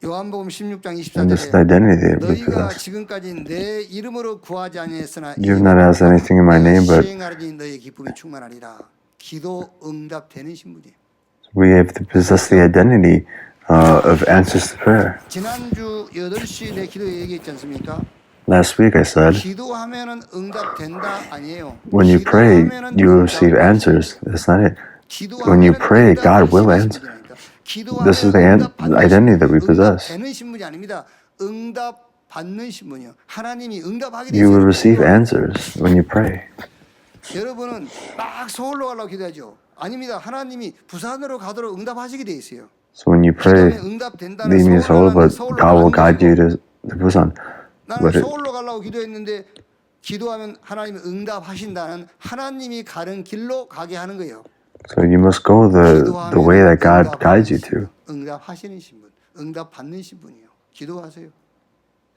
요한복음 16장 and this is 24절에 the identity that we 너희가 possess. 지금까지 내 이름으로 구하지 아니했으나 You have not asked anything in my name, but 시행하리니 너희의 기쁨이 충만하리라. 기도 응답되는 신분이에요. we have to possess the identity of answers to prayer. 지난주 8시 내 기도 얘기했지 않습니까? Last week I said, 기도하면은 응답된다 아니에요. when you pray, you will receive answers. That's not it. When you pray, God will answer. This is the identity that we possess. 되는 신분이 아닙니다. 응답 받는 신분이요. 하나님이 응답하게 You will 되세요. receive answers when you pray. 여러분은 막 서울로 가려고 기도하죠. 아닙니다. 하나님이 부산으로 가도록 응답하시게 돼 있어요. So when you pray, 기도하면 응답된다는 lead me to Seoul, but 서울로 God will 가는 guide you 것이고, to Busan. 나는 But 서울로 가려고 기도했는데 기도하면 하나님이 응답하신다는 하나님이 가는 길로 가게 하는 거예요. so you must go the way that God guides you to. 응답하시는 신분, 응답 받는 신분이요. 기도하세요.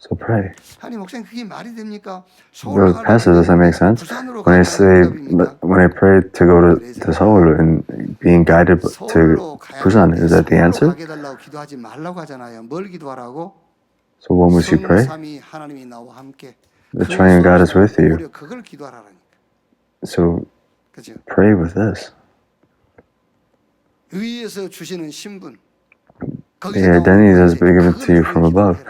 So pray. 아니 목사님 그게 말이 됩니까? Well, Pastor, does that make sense? When I pray to go to Seoul and being guided to Busan, is that the answer? 가게 달라고 기도하지 말라고 하잖아요. 뭘 기도하라고? So what must you pray? 성삼위 하나님이 나와 함께. The triune God is with you. 오히려 그걸 기도하라니까. So 그죠? pray with this. 위에서 주시는 신분. The identity that's been given to you from above.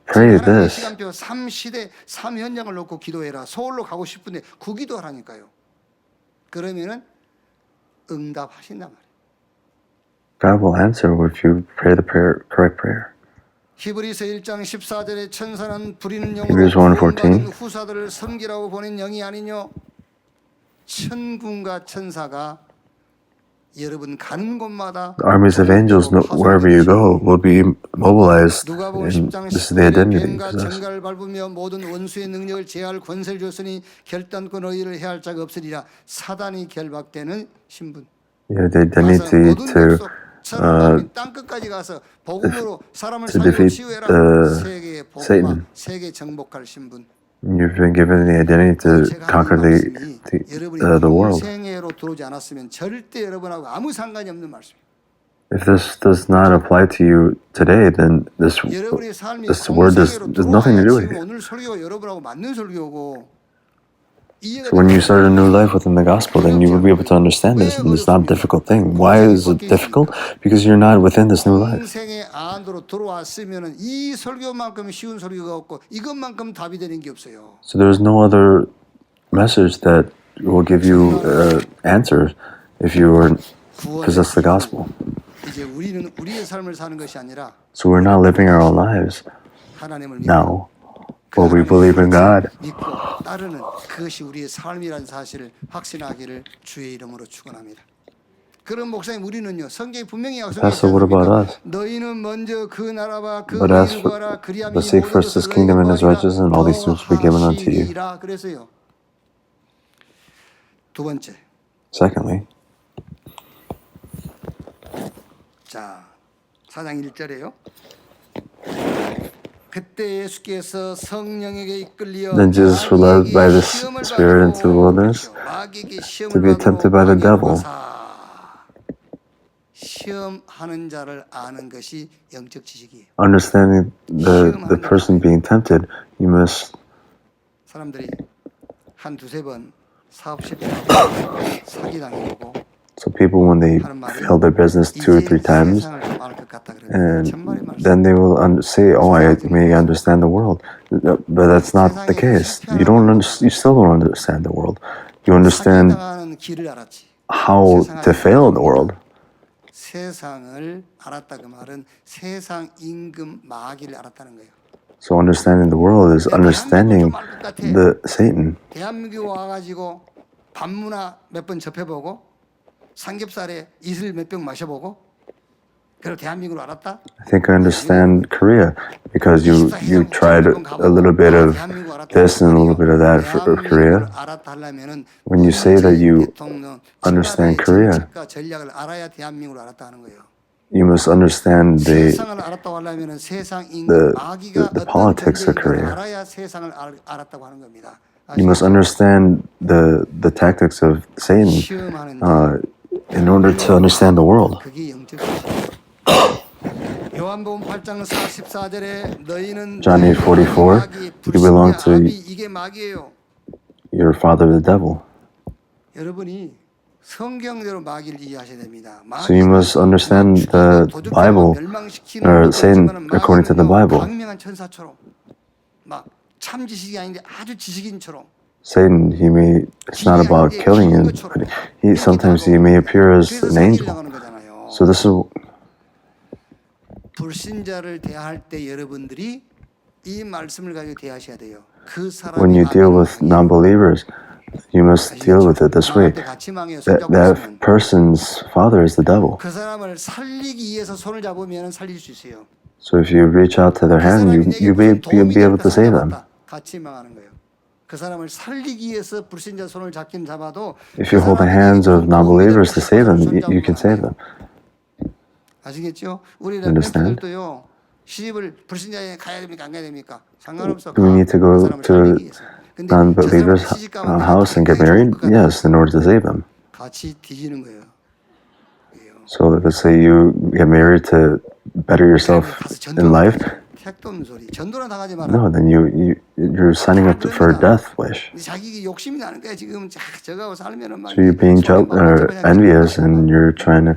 Pray this. 시간표 3시대 3현장을 놓고 기도해라. 서울로 가고 싶은데 그 기도하라니까요. 그러면은 응답하신단 말이에요. God will answer if you pray the correct prayer. 히브리서 1장 14절에 천사는 부리는 Hebrews 영으로 1:14. 구원받은 후사들을 섬기라고 보낸 영이 아니뇨. 천군과 천사가 여러분 가는 곳마다 Armies of angels, wherever you go, will be mobilized. 누가복음 And 10장 this is the identity you 뱀과 possess. 정갈을 밟으며 모든 원수의 능력을 제할 권세를 줬으니 결단코 너희를 해할 자가 없으리라. 사단이 결박되는 신분. You have the 가서 identity 모든 to 족속 땅 끝까지 가서 복음으로 사람을 to 살리고 defeat 치유해라. 세계 복음화, Satan. 세계 정복할 신분. you've been given the identity to 제가 conquer 하는 말씀이 the world. 공생애로 들어오지 않았으면 절대 여러분하고 아무 상관이 없는 말씀이에요. If this does not apply to you today, then this 여러분의 삶이 word has nothing to do with 지금 you. 오늘 설교 여러분하고 맞는 설교고 이해가 So when you 되는 start a new life within the gospel, then you will be able to understand this. And it's not a difficult thing. Why is it difficult? Because you're not within this new life. 공생의 안으로 들어왔으면은 이 설교만큼 쉬운 설교가 없고 이것만큼 답이 되는 게 없어요. So there's no other message that will give you answers if you possess the gospel. 이제 우리는 우리의 삶을 사는 것이 아니라 So we're not living our own lives 하나님을 믿고 now, but we believe in God. 믿고 따르는 그것이 우리의 삶이라는 사실을 확신하기를 주의 이름으로 축원합니다. 그런 목사님 우리는요 성경이 분명히 Pastor, what about us? 너희는 먼저 그 나라와 그 But as 의를 for 구하라 그리하면 but seek first His kingdom and His righteousness, and all these things will be given unto you. 그래서요. 두 번째, Secondly, 자 4장 1절에요. 그때 예수께서 성령에게 이끌려 Then Jesus was led by the Spirit into the wilderness to be tempted by the devil. 시험하는 자를 아는 것이 영적 지식이에요. Understanding the person being tempted, you must. 사람들이 한 두세 번 사업 실패하고 사기 당해보고 So people, when they fail their business 2 or 3 times, and then they will say, "Oh, I may understand the world," but that's not the case. You don't. You still don't understand the world. You understand how to fail in the world. 세상을 알았다 그 말은 세상 임금 마귀를 알았다는 거예요. So understanding the world is understanding the Satan. 대한민국 와가지고 밤문화 몇 번 접해보고 삼겹살에 이슬 몇 병 마셔보고 그리고 대한민국을 알았다. I think I understand Korea because you tried a little bit of this and a little bit of that for Korea. When you say that you understand Korea, 전략을 알아야 대한민국을 알았다 하는 거예요. you must understand 세상을 알았다고 하려면 세상 임금 마귀가 the 어떤 politics of 전략을 Korea. 알아야 세상을 알았다고 하는 겁니다. You must understand the tactics of Satan 시험하는 in order to understand the world. 그게 영적 요한복음 8장 44절에 너희는 John 8:44, you belong to 이게 마귀예요. your father, the devil. 여러분이 성경대로 마귀를 이해하셔야 됩니다. So you must understand the Bible, or Satan according to the Bible. 광명한 천사처럼 막 참 지식이 아닌데 아주 지식인처럼. Satan, it's not about killing him, but sometimes he may appear as an angel. So this is 불신자를 대할 때 여러분들이 이 말씀을 가지고 대하셔야 돼요. 그 when you deal with non-believers, you must deal with it this way. That person's father is the devil. 그 사람을 살리기 위해서 손을 잡으면 살릴 수 있어요. So if you reach out to their hand, you may be able to save them. 같이 망하는 거예요. 그 사람을 살리기 위해서 불신자 손을 잡긴 잡아도 If you hold the hands of non-believers to save them, you can save them. 아시겠죠? 우리 랩런트들도요. 시집을 불신자에 가야 됩니까? 안 가야 됩니까? 상관없어. Do we need to go to non-believers' house and get married? Yes, in order to save them. 같이 뒤지는 거예요. So let's say you get married to better yourself in life. 택도 없는 소리. 전도나 당하지 마라. No, then you're signing up for a death wish. 자기 욕심이 나는 거야. 지금 저거하고 살면은 막. So you're being envious and you're trying to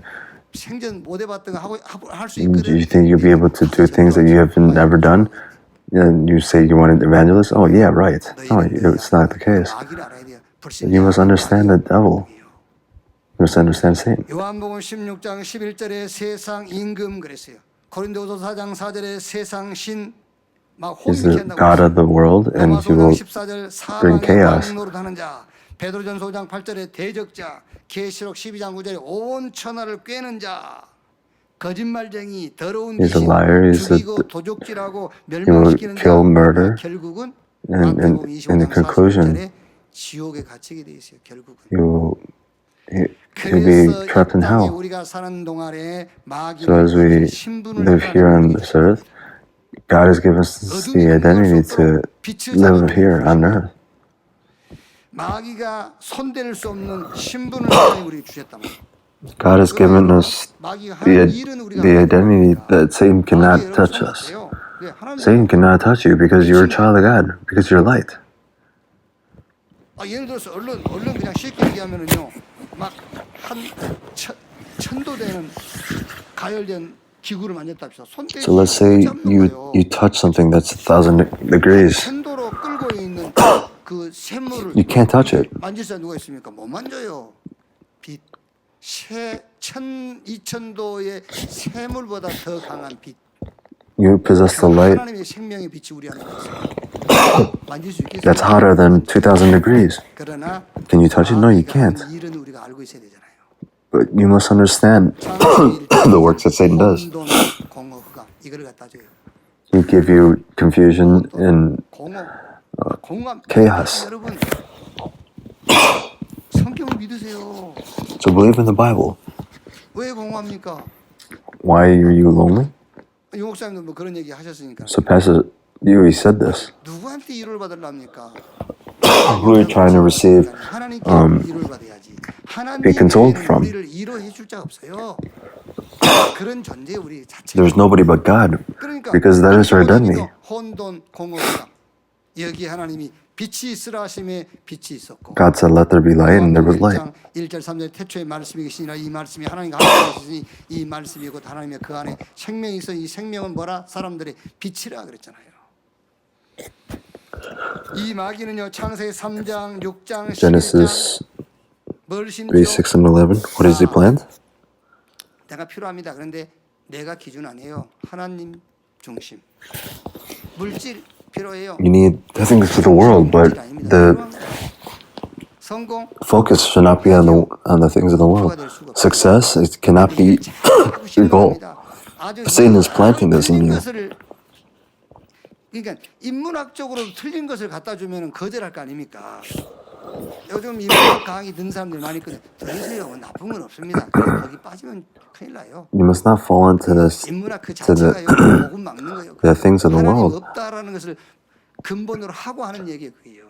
생전 못 해봤던 거 하고 할 수 Do 있거든. you think you'll be able to do things that you haven't ever done? And you say you want an evangelist? Oh, yeah, right. No, it's not the case. 마귀를 알아야 돼요. You must understand the devil. You must understand Satan. 요한복음 16장 11절에 세상 임금 그랬어요. 고린도후서 4장 4절에 세상 신 막 He's the 혼미케 God of the world, and he will 14절 bring 사방의 chaos. 왕노릇하는 자, 베드로전서 5장 8절에 대적자, 계시록 12장 9절에 온 천하를 꿰는 자, 거짓말쟁이, 더러운 He's a 귀신, liar. He's 죽이고 a, 도적질하고 he will 멸망시키는 자, kill, murder, 결국은 and 마태복음 in the 25장 conclusion, 40절에 지옥에 갇히게 돼 있어요. 결국은. he'll be 그래서 이 trapped in 땅에 hell. 우리가 사는 동안에 So as we 마귀는 신분을 live here on this earth, God has given us the identity to live here on earth. 마귀가 손댈 수 없는 신분을 하나님 우리에게 주셨단 말이에요. God has given us 마귀가 하는 일은 우리가 the 안 identity 하니까. that Satan 마귀가 cannot 여러분 touch 손 us. 못해요. 왜? 하나님 Satan cannot touch you because you're a child of God, because you're light. 예를 들어서 얼른 그냥 쉽게 얘기하면은요, 막 한 천도 되는 가열된 기구를 만졌다 합시다. 손대지 So let's say 못 잡는 거예요. you touch something that's 1,000 degrees. 천도로 끓고 있는 그 샘물을 You can't touch it. 만질 사람 누가 있습니까? 못 만져요. 빛, 2,000도의 샘물보다 더 강한 빛. You possess the light 하나님의 생명의 빛이 우리 안에 있어요. 만질 수 있겠어요? that's hotter than 2,000 degrees. 그러나 Can you touch it? No, you 마귀가 can't. 하는 일은 우리가 알고 있어야 되잖아요. But you must understand the works that Satan does. 혼돈, 공허, 흑암 이거를 갖다 줘요. He give you confusion and 공허, 공허, chaos. 여러분 성경을 믿으세요. So believe in the Bible. 왜 공허합니까? Why are you lonely? 유 목사님도 뭐 그런 얘기 하셨으니까. So Pastor, you said this. 누구한테 위로를 받으려합니까? Who are you trying to receive 하나님께 위로를 받아야지. be consoled 하나님께는 from? 우리를 위로해 줄 자가 없어요. 그런 존재 우리 자체. There's nobody but God, 그러니까 because that is our identity. 혼돈 공허가 여기 하나님이 빛이 있으라 하심에 빛이 있었고. God said, "Let there be light," and there was light. 1절 3절 태초에 말씀이 계시니라 이 말씀이 하나님과 함께 계시니 이 말씀이 곧 하나님의 그 안에 생명이 있어 이 생명은 뭐라 사람들의 빛이라 그랬잖아요. 이 마귀는요 창세기 3장 6장 11장 Genesis 뭘 3, 심지어 6, and 11. What has he planned? 내가 필요합니다. 그런데 내가 기준 아니에요. 하나님 중심. 물질 필요해요. You need the things of the world, but the 성공 focus should not be on the things of the world. Success, it cannot be your goal. Satan is planting this in you. 그러니까 인문학적으로 틀린 것을 갖다 주면은 거절할 거 아닙니까? 요즘 인문학 강의 듣는 사람들 많이 있거든요. 들으세요. 나쁜 건 없습니다. 근데 거기 빠지면 큰일 나요. You must not fall into this, 인문학 그 to the, 자체가 복음 막는 거예요. the things of the 하나님 world. 없다라는 것을 근본으로 하고 하는 얘기예요. 그게요.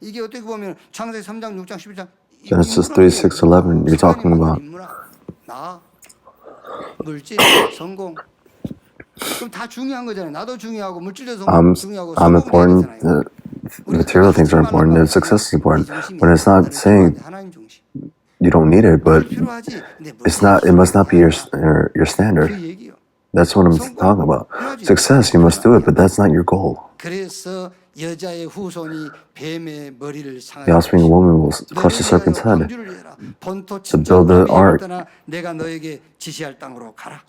이게 어떻게 보면 창세기 3장, 6장, 11장 Genesis 3, 6, 11, you're talking about. 인문학, 나, 물질, 성공. 그럼 다 중요한 거잖아요. 나도 중요하고 물질도 중요하고 I'm 성공도 important. 중요하잖아요. Material things are important. And success is important. But it's not saying 하나님 중심. you don't need it, but 필요하지. 근데 it's not. It must not be your standard. 그 얘기요. That's what I'm talking about. Success, you must do it, but that's not your goal. 그래서 여자의 후손이 뱀의 머리를 The 상하게 offspring of woman will crush the serpent's head. To build the ark. 내가 너에게 지시할 땅으로 가라.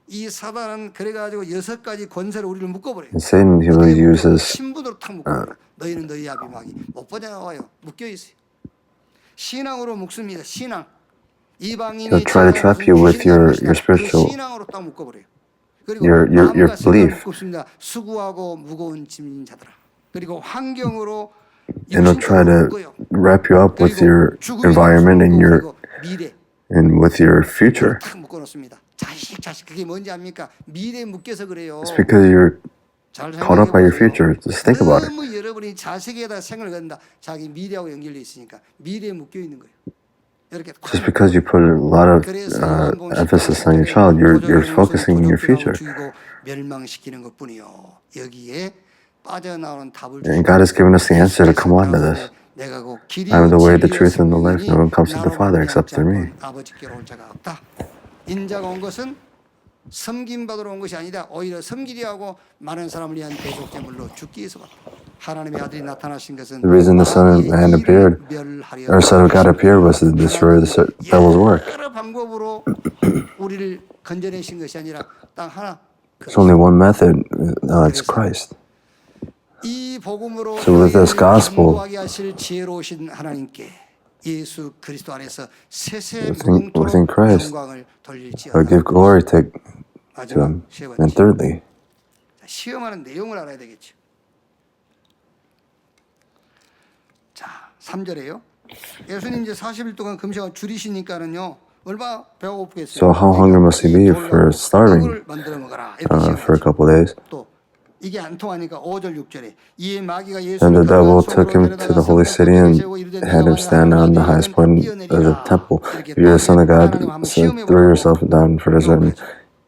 이 사단은 그래가지고 6가지 권세로 우리를 묶어버려요. And Satan, he will use his 신부대로 탁 묶어버려요. 너희는 너희 아비마귀 못 빠져나와요. 묶여 있어요. 신앙으로 묶습니다. 신앙. 이방인이 He'll try to trap you with your spiritual, 신앙으로 딱 묶어버려요. 그리고 your 마음과 생각을 belief. 묶습니다. 수고하고 무거운 짐진 자들아. 그리고 환경으로 And he'll try to 묶어요. wrap you up with your 죽음의 environment and 그리고 미래 and with your future. 딱 묶어놓습니다. 자식 그게 뭔지 압니까? 미래에 묶여서 그래요. It's because you're 잘 caught up by your future. Just think about it. 너무 여러분이 자식에다 생각을 건다. 자기 미래하고 연결돼 있으니까 미래에 묶여 있는 거예요. 이렇게 Just because you put a lot of emphasis on your child, you're focusing on your future. 죽이고 멸망시키는 것뿐이요. 여기에 빠져나오는 답을 And God has given us the answer to come on to this. 내가 곧 길이요 I am the way, the 진리요 truth, and the life. 생명이니 No one comes to the 나로 Father 말미암지 except through me. 않고는 아버지께로 올 자가 없다. 인자가 온 것은 섬김 받으러 온 것이 아니다. 오히려 섬기려 하고 많은 사람을 위한 대속 제물로 죽기 위해서 왔다. 하나님의 아들이 나타나신 것은 The reason the Son of Man appeared, or Son of God appeared, was to destroy the devil's work. 여러 방법으로 우리를 건져내신 것이 아니라 딱 하나. There's only one method. It's Christ. 이 복음으로 So with this gospel, 강구하게 하실 지혜로우신 하나님께 예수 그리스도 안에서 세세 within 무궁토록 Christ, 영광을 I 돌릴지어다. give glory to 마지막 Him. 세 And 번째 thirdly, 시험하는 내용을 알아야 되겠죠. 자, 3절에요. 예수님 이제 40일 동안 금식을 줄이시니까는요. 얼마 배가 고프겠어요. so how hungry must he be for starving 만들어 먹어라. 이렇게 for a 시험하죠. couple days? 또 이게 안 통하니까 5절 6절에 이에 마귀가 And the devil took him to the holy city and had him stand on the highest point of the temple. If you are the Son of God, so throw yourself down, for it is written.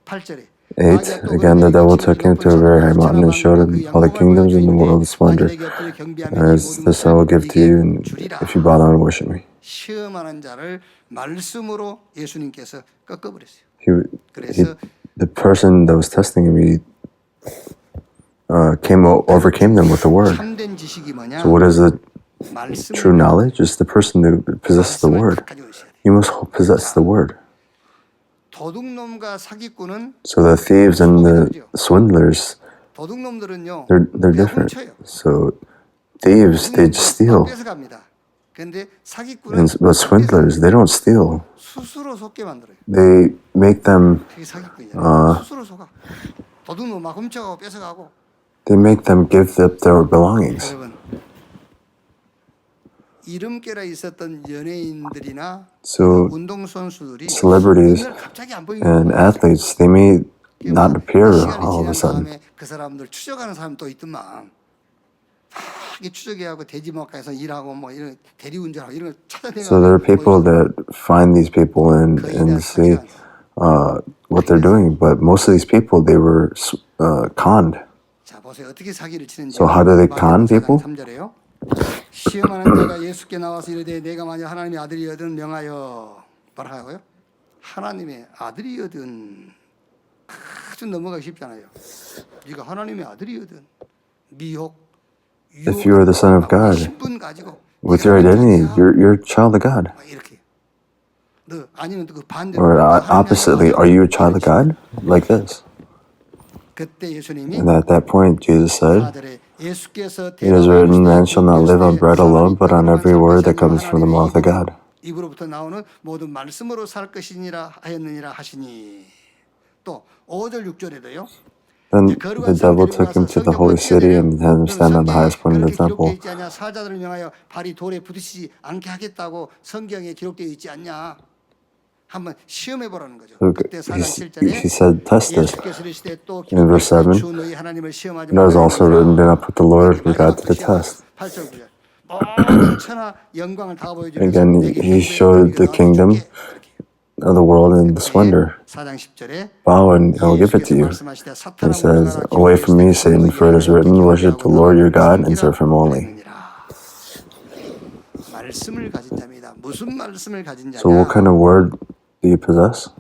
8절에 8. Again, the devil took him to a very high mountain and showed him all the kingdoms in the world's splendor. As this I will give to you, and if you bow down and worship me. 시험하는 자를 말씀으로 예수님께서 꺾어버렸어요. He, the person that was testing him, he overcame them with the word. 참된 지식이 뭐냐? So what is the 말씀을 true knowledge? It's the person who possesses the word. 가지고 있어야 돼요. You must possess the word. 도둑놈과 사기꾼은 So the thieves and the swindlers, 도둑놈들은요. they're different. So thieves, they just steal. 뺏어갑니다. 근데 사기꾼은 But swindlers, they don't steal. 스스로 속게 만들어요. They make them, 그게 사기꾼이잖아요. 스스로 속아. 도둑놈 막 훔쳐가고 뺏어가고. they make them give up their belongings. 여러분 이름께라 있었던 연예인들이나 So 운동 선수들이 celebrities 갑자기 안 보이는 and 거예요. athletes, they may not appear 시간이 all of a 지난 sudden. 다음에 그 사람들 추적하는 사람 또 있더만. 이게 추적해하고 대지목가에서 일하고 뭐 이런 대리운전하고 이런 걸 찾아내고. So there are people that find these people and see what they're doing, but most of these people, they were conned. 자 보세요 어떻게 사기를 치는지. So how do they con people? 3절에요. 시험하는 자가 예수께 나와서 이르되 내가 만약 하나님의 아들이거든 명하여 뭐라 하고요? 하나님의 아들이거든. 아주 넘어가기 쉽잖아요. 네가 하나님의 아들이거든. 미혹, 유혹, If you are the Son of God, 신분 가지고 with your identity, you're a child of God. 막 이렇게. 너 아니면 그 반대로. Or oppositely, are you a child of God? Like this. 그때 예수님이 And at that point, Jesus said, 4절에 예수께서 it is written, man shall not live on bread alone, but on every word that comes from the mouth of God. 입으로부터 나오는 모든 말씀으로 살 것이니라 하였느니라 하시니. 또 5절 6절에도요. Then the devil took him to the holy city and had him stand on the highest point of the temple. 사자들을 명하여 발이 돌에 부딪히지 않게 하겠다고 성경에 기록되어 있지 않냐. 한번 시험해 보라는 거죠. So 그때 4장 he 7절에 said, test this. 예수께서 이르시되 또 In verse 7, 주 너희 하나님을 시험하지 It is also written, do not put the Lord your God to the test. 8절 9절. 모든 천하 영광을 다 보여주면서 Again, he showed the kingdom of the world and the splendor. 4장 10절에 Bow and I'll give it to you. It says, away from me, Satan, for it is written, worship the Lord your God and serve him only. 말씀을 가진 자입니다. 무슨 말씀을 가진 So what 자냐? kind of word do you possess?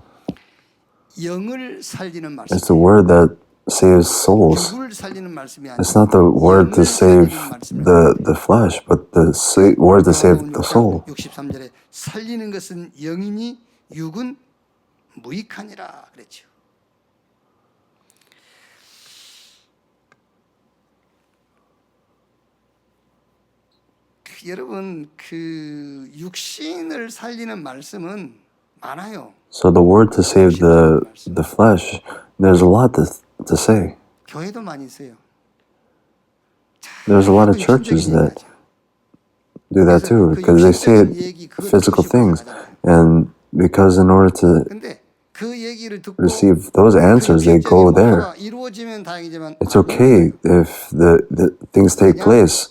영을 살리는 말씀. It's the word that saves souls. 육을 살리는 말씀이 아니라 It's not the word to save the flesh, but the word to save the soul. 63절에 살리는 것은 영이니 육은 무익하니라 그랬죠. 여러분 그 육신을 살리는 말씀은 많아요. So the word to save the flesh, there's a lot to say. 교회도 많이 있어요. There's a lot of churches that do that too, because they say physical things, and because in order to 근데 그 얘기를 듣고 receive those answers, they go there. 이루어지면 다행이지만 It's okay if the things take place,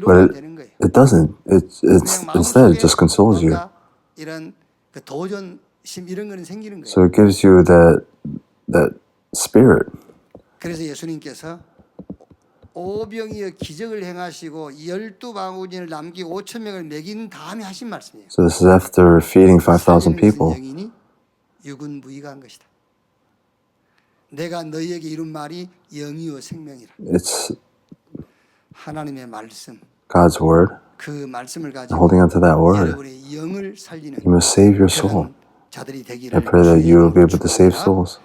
but 되는 거예요. it doesn't. It's instead it just consoles you. 이런 그 도전심 이런 거는 생기는 거예요. So it gives you that spirit. 그래서 예수님께서 오병이어 기적을 행하시고 12바구니를 남기고 5천 명을 먹인 다음에 하신 말씀이에요. So this is after feeding 5,000 살리는 people. 영인이 유근무이가 한 것이다. 내가 너희에게 이룬 말이 영이요 생명이라. It's 하나님의 말씀, God's word. 그 말씀을 가지고 Holding on to that word, 여러분의 영을 살리는 you must save your soul. 그런 자들이 되기를 I pray that you will be able to save 축원합니다. souls.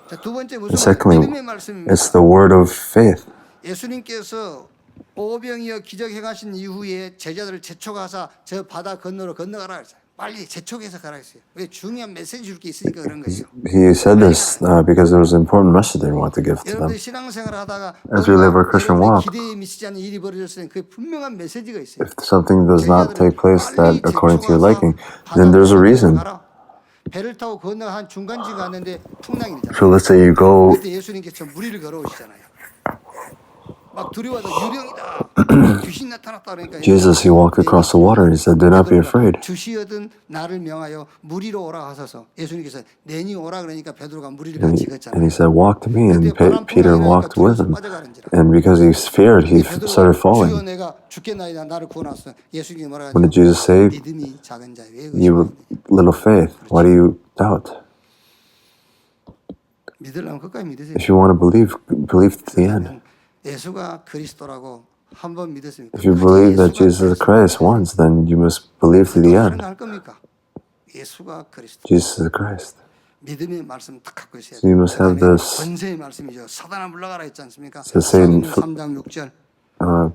자, 두 번째 And 무슨 secondly, 믿음의 말씀입니다. it's the word of faith. 예수님께서 오병이어 기적 행하신 이후에 제자들을 재촉하사 저 바다 건너로 건너가라 했어요. 빨리 재촉해서 가라 했어요. 왜 중요한 메시지 줄 게 있으니까 그런 거예요. He said this because there was an important message that he wanted to give to them. 여러분들 신앙생활 하다가 As we live our Christian 여러분의 walk, 기대에 미치지 않는 일이 벌어졌을 때 그 분명한 메시지가 있어요. if something does not take place that according to your liking, then there's a reason. 배를 타고 건너 한 중간쯤 갔는데 풍랑이잖아요. So let's say you go, 그때 예수님께서 무리를 걸어오시잖아요. 막 두려워도 유령이다. 귀신 나타났다 그러니까 Jesus, he walked across the water and he said, do not be afraid. 주시어든 나를 명하여 무리로 오라 하소서. 예수님께서 내니 오라 그러니까 베드로가 무리를 And 같이 he, and 걷잖아요. he said, walk to me. And 그때 바람 Peter 풍랑이 walked 나니까 with 두려워서 him. 빠져가는지라. And because he feared, he 베드로가 started 주여 falling. 내가 죽겠나이다 나를 구원하소서. 예수님이 뭐라 What did 하죠? Jesus say? 믿음이 작은 자여 왜 You 의심하느냐. little faith, why do you doubt? 믿으려면 끝까지 믿으세요. If you want to believe, believe to the end. 예수가 그리스도라고 한 번 믿었으니까 If you believe that Jesus is Christ once, then you must believe to the 다른 end. 거할 겁니까? 예수가 그리스도. Jesus is Christ. 믿음의 말씀 딱 갖고 있어야 So you must have 그다음에 this. 권세의 말씀이죠. 사단아 물러가라 했지 않습니까? So Satan, 3장 6절.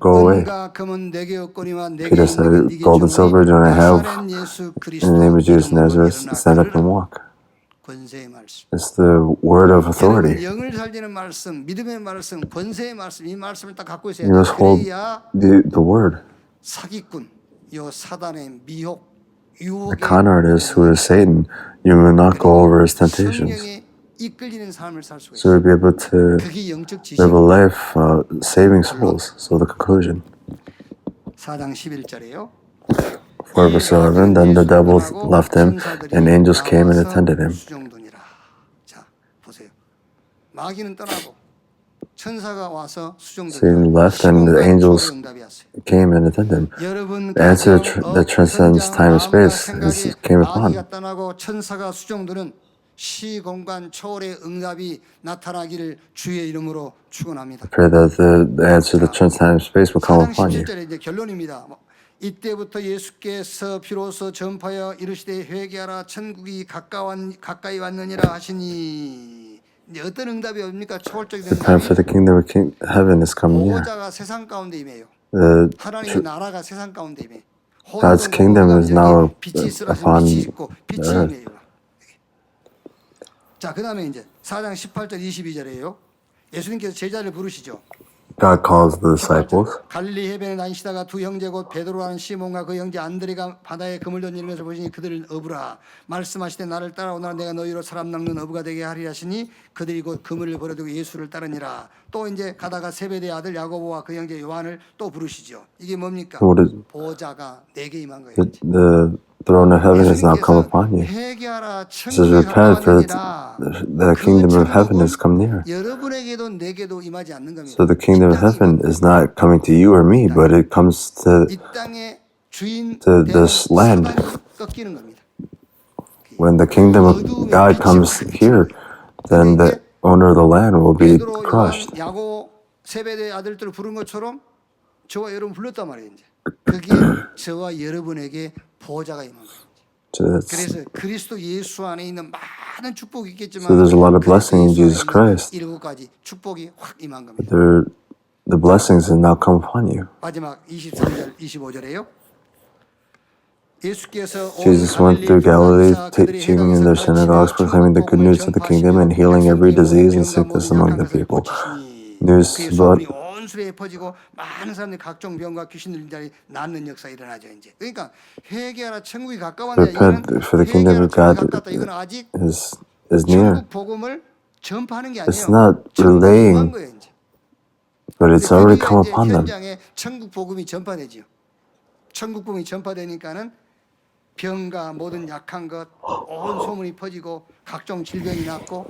Go away. 은과 금은 내게 없거니와 내게 Peter 있는 said, 네게 gold and silver do I have. 나사렛 예수 In 그리스도 the name of Jesus 이름으로 Nazareth, 일어나 stand up and 걸으라. walk. 권세의 말씀. It's the word of 여러분 authority. 영을 살리는 말씀, 믿음의 말씀, 권세의 말씀 이 말씀을 딱 갖고 있어야 You 돼요. must hold 그래야 the word. 사기꾼, 요 사단의 미혹, The 유혹에 con artist who is Satan, you will not go over his temptations. 성령에 이끌리는 삶을 살 수가 So 있어요. you'll be able to 그게 영적 live a 지식. life saving souls. So the conclusion. 4장 11절이에요. For verse 11, then the devil left him, and angels came and attended him. 수종드니라. 자, 보세요. 마귀는 떠나고 천사가 와서 Satan 수종드니라. left, and the angels 응답이 왔어요. came and attended him. 여러분 The answer that transcends time and space came upon him. 마귀가 떠나고 천사가 수종드는 시공간 초월의 응답이 나타나기를 주의 이름으로 축원합니다. Pray that the answer that transcends time and space will come 4장 upon you. 17절에 이제 결론입니다. 이때부터 예수께서 비로소 전파하여 이르시되 회개하라 천국이 가까이 왔느니라 하시니 이제 어떤 응답이 옵니까? 초월적인 The time for 응답이 the kingdom of heaven is coming near. 보호자가 세상 가운데 임해요. The 하나님의 나라가 세상 가운데 임해. God's kingdom is now 빛이 있으라서 upon 빛이 있고 빛이 earth. 임해요. 자, 그다음에 이제 4장 18절 22절이에요. 예수님께서 제자를 부르시죠. God calls the disciples. 갈릴리 해변에 다니시다가 두 형제 곧 베드로라는 시몬과 그 형제 안드레가 바다에 그물 던지는 것을 보시니 그들을 어부라 말씀하시되 나를 따라오너라 내가 너희로 사람 낚는 어부가 되게 하리라 하시니 그들이 곧 그물을 버려두고 예수를 따르니라. 또 이제 가다가 세베대 아들 야고보와 그 형제 요한을 또 부르시죠. 이게 뭡니까? What is 보호자가 내게 임한 거예요. the throne of heaven has now come upon you? 회개하라 It says, 천국이 repent, for 가까웠느니라. the kingdom of heaven has come near. 여러분에게도 내게도 임하지 않는 겁니다. So the kingdom of heaven is not coming to you or me, but it comes to 이 땅의 주인 to this land. 사단이 꺾이는 겁니다. When the kingdom of God comes here, then the owner of the land will be 베드로, 요한, crushed. 야고, 세베대 아들들을 부른 것처럼 저와 여러분 불렀단 말이에요. 이제 그게 저와 여러분에게 보호자가 임한 거예요. So that's- 그래서 그리스도 예수 안에 있는 많은 축복이 있겠지만 So there's a lot of blessing in Jesus Christ. 일곱 가지 축복이 확 임한 겁니다. the blessings have now come upon you. 마지막 23절 25절에요. 예수께서 Jesus went through Galilee, teaching in their synagogues, proclaiming the good news of the kingdom, and healing every disease and sickness among the people. News about 온 수레에 퍼지고 많은 사람들이 각종 병과 귀신 들린 자리 낫는 역사 일어나죠. 이제 그러니까 회개하라 천국이 가까웠냐 repent, for the kingdom of God 이건 아직 is near. 천국 복음을 전파하는 게 It's 아니에요. not 천국이 임한 relaying, 거예요, 이제. but it's already come 이제 upon them. 현장에 천국 복음이 전파되지요. 천국 복음이 전파되니까는 병과 모든 약한 것 온 소문이 퍼지고 각종 질병이 낫고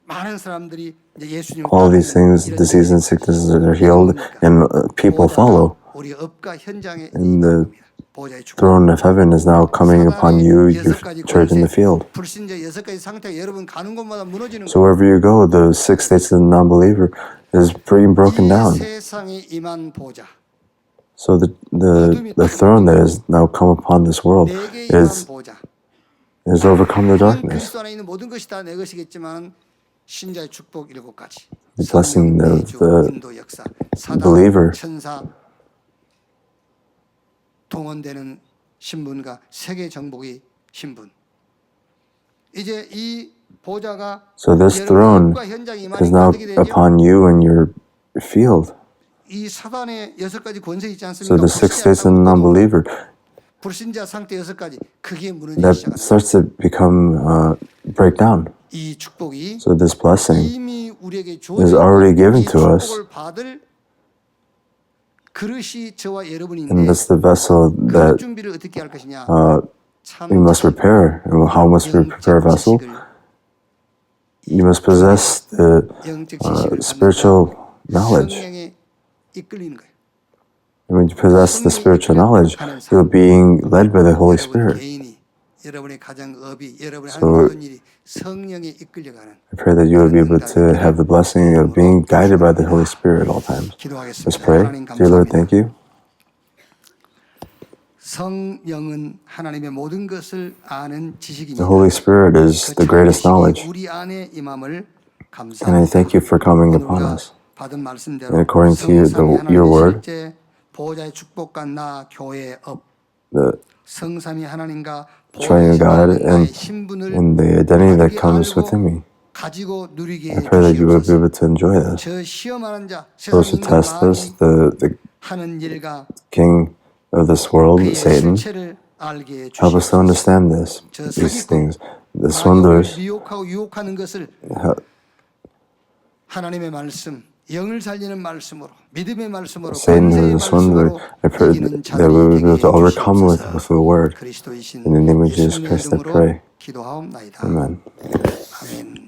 많은 사람들이 이제 예수님을 all these things, 이런 disease and sicknesses are healed, and people follow. 우리 업과 현장에 And the 보좌의 축복. throne of heaven is now coming upon you, your church in the field. 불신자 6가지 상태가 여러분 가는 곳마다 무너지는 So wherever you go, the 6 states of the non-believer is being broken 이 down. 세상에 임한 보좌. So the throne that has now come upon this world 내게 임한 보좌. is overcome the 물론 darkness. 그리스도 안에 있는 모든 것이 다 내 것이겠지만 신자의 축복 7가지. The blessing 성령, of 내주, the 인도, 역사, 사단, believer. 천사, 동원되는 신분과 세계 정복의 신분. 이제 이 보좌가 So this throne 여러분과 현장에 is 임하니까 now 어떻게 되죠? upon you and your field. 이 사단의 6가지 권세 있지 않습니까? So the 6 states of the non-believer, 불신자 상태 6가지 그게 무너지기 that 시작합니다. starts to become break down. 이 축복이 So this blessing 이미 우리에게 is already given 이 to us. 축복을 받을 그릇이 저와 여러분인데 And that's the vessel 그 that 준비를 어떻게 할 것이냐? 참 we must prepare. And how must we prepare a vessel? You must possess the 영적 지식을 spiritual knowledge. 성령에 이끌리는 거예요. And when you possess the spiritual knowledge, you're being led by the Holy 여러분 Spirit. 개인이 여러분의 가정 업이 여러분의 So- 하는 모든 일이 성령에 이끌려가는 I pray that you will be able to have the blessing of being guided by the Holy Spirit at all times. 기도하겠습니다. Let's pray. 하나님 Dear Lord, 감사합니다. thank you. 성령은 하나님의 모든 것을 아는 지식입니다. The Holy Spirit is the greatest knowledge. 우리 안에 임함을 And I 감사합니다. thank you for coming upon 우리가 us. 받은 말씀대로 And according to your word, 실제 보호자의 축복과 나 교회의 업 the 성삼위 하나님과 triune God 나의 신분을 and the identity that 바르게 comes 알고 within me. 가지고 누리게 I pray that you will be 해주시옵소서. able to enjoy this. 저 시험하는 자 Those 세상에 who 있는 test us, 마귀 the 하는 일과 king of this world, 그의 Satan, 실체를 알게 help us to 해주시옵소서. understand these things. The swindlers, 미혹하고 유혹하는 것을 하나님의 말씀, 영을 살리는 말씀으로, 믿음의 말씀으로, Satan who 권세의 is a swindler, 말씀으로 I pray 이기는 that we will be able 자들이 to overcome with 주시옵소서. the word. 그리스도이신 In the name of Jesus 예수님의 Christ, I 이름으로 pray. 기도하옵나이다. Amen. 아멘.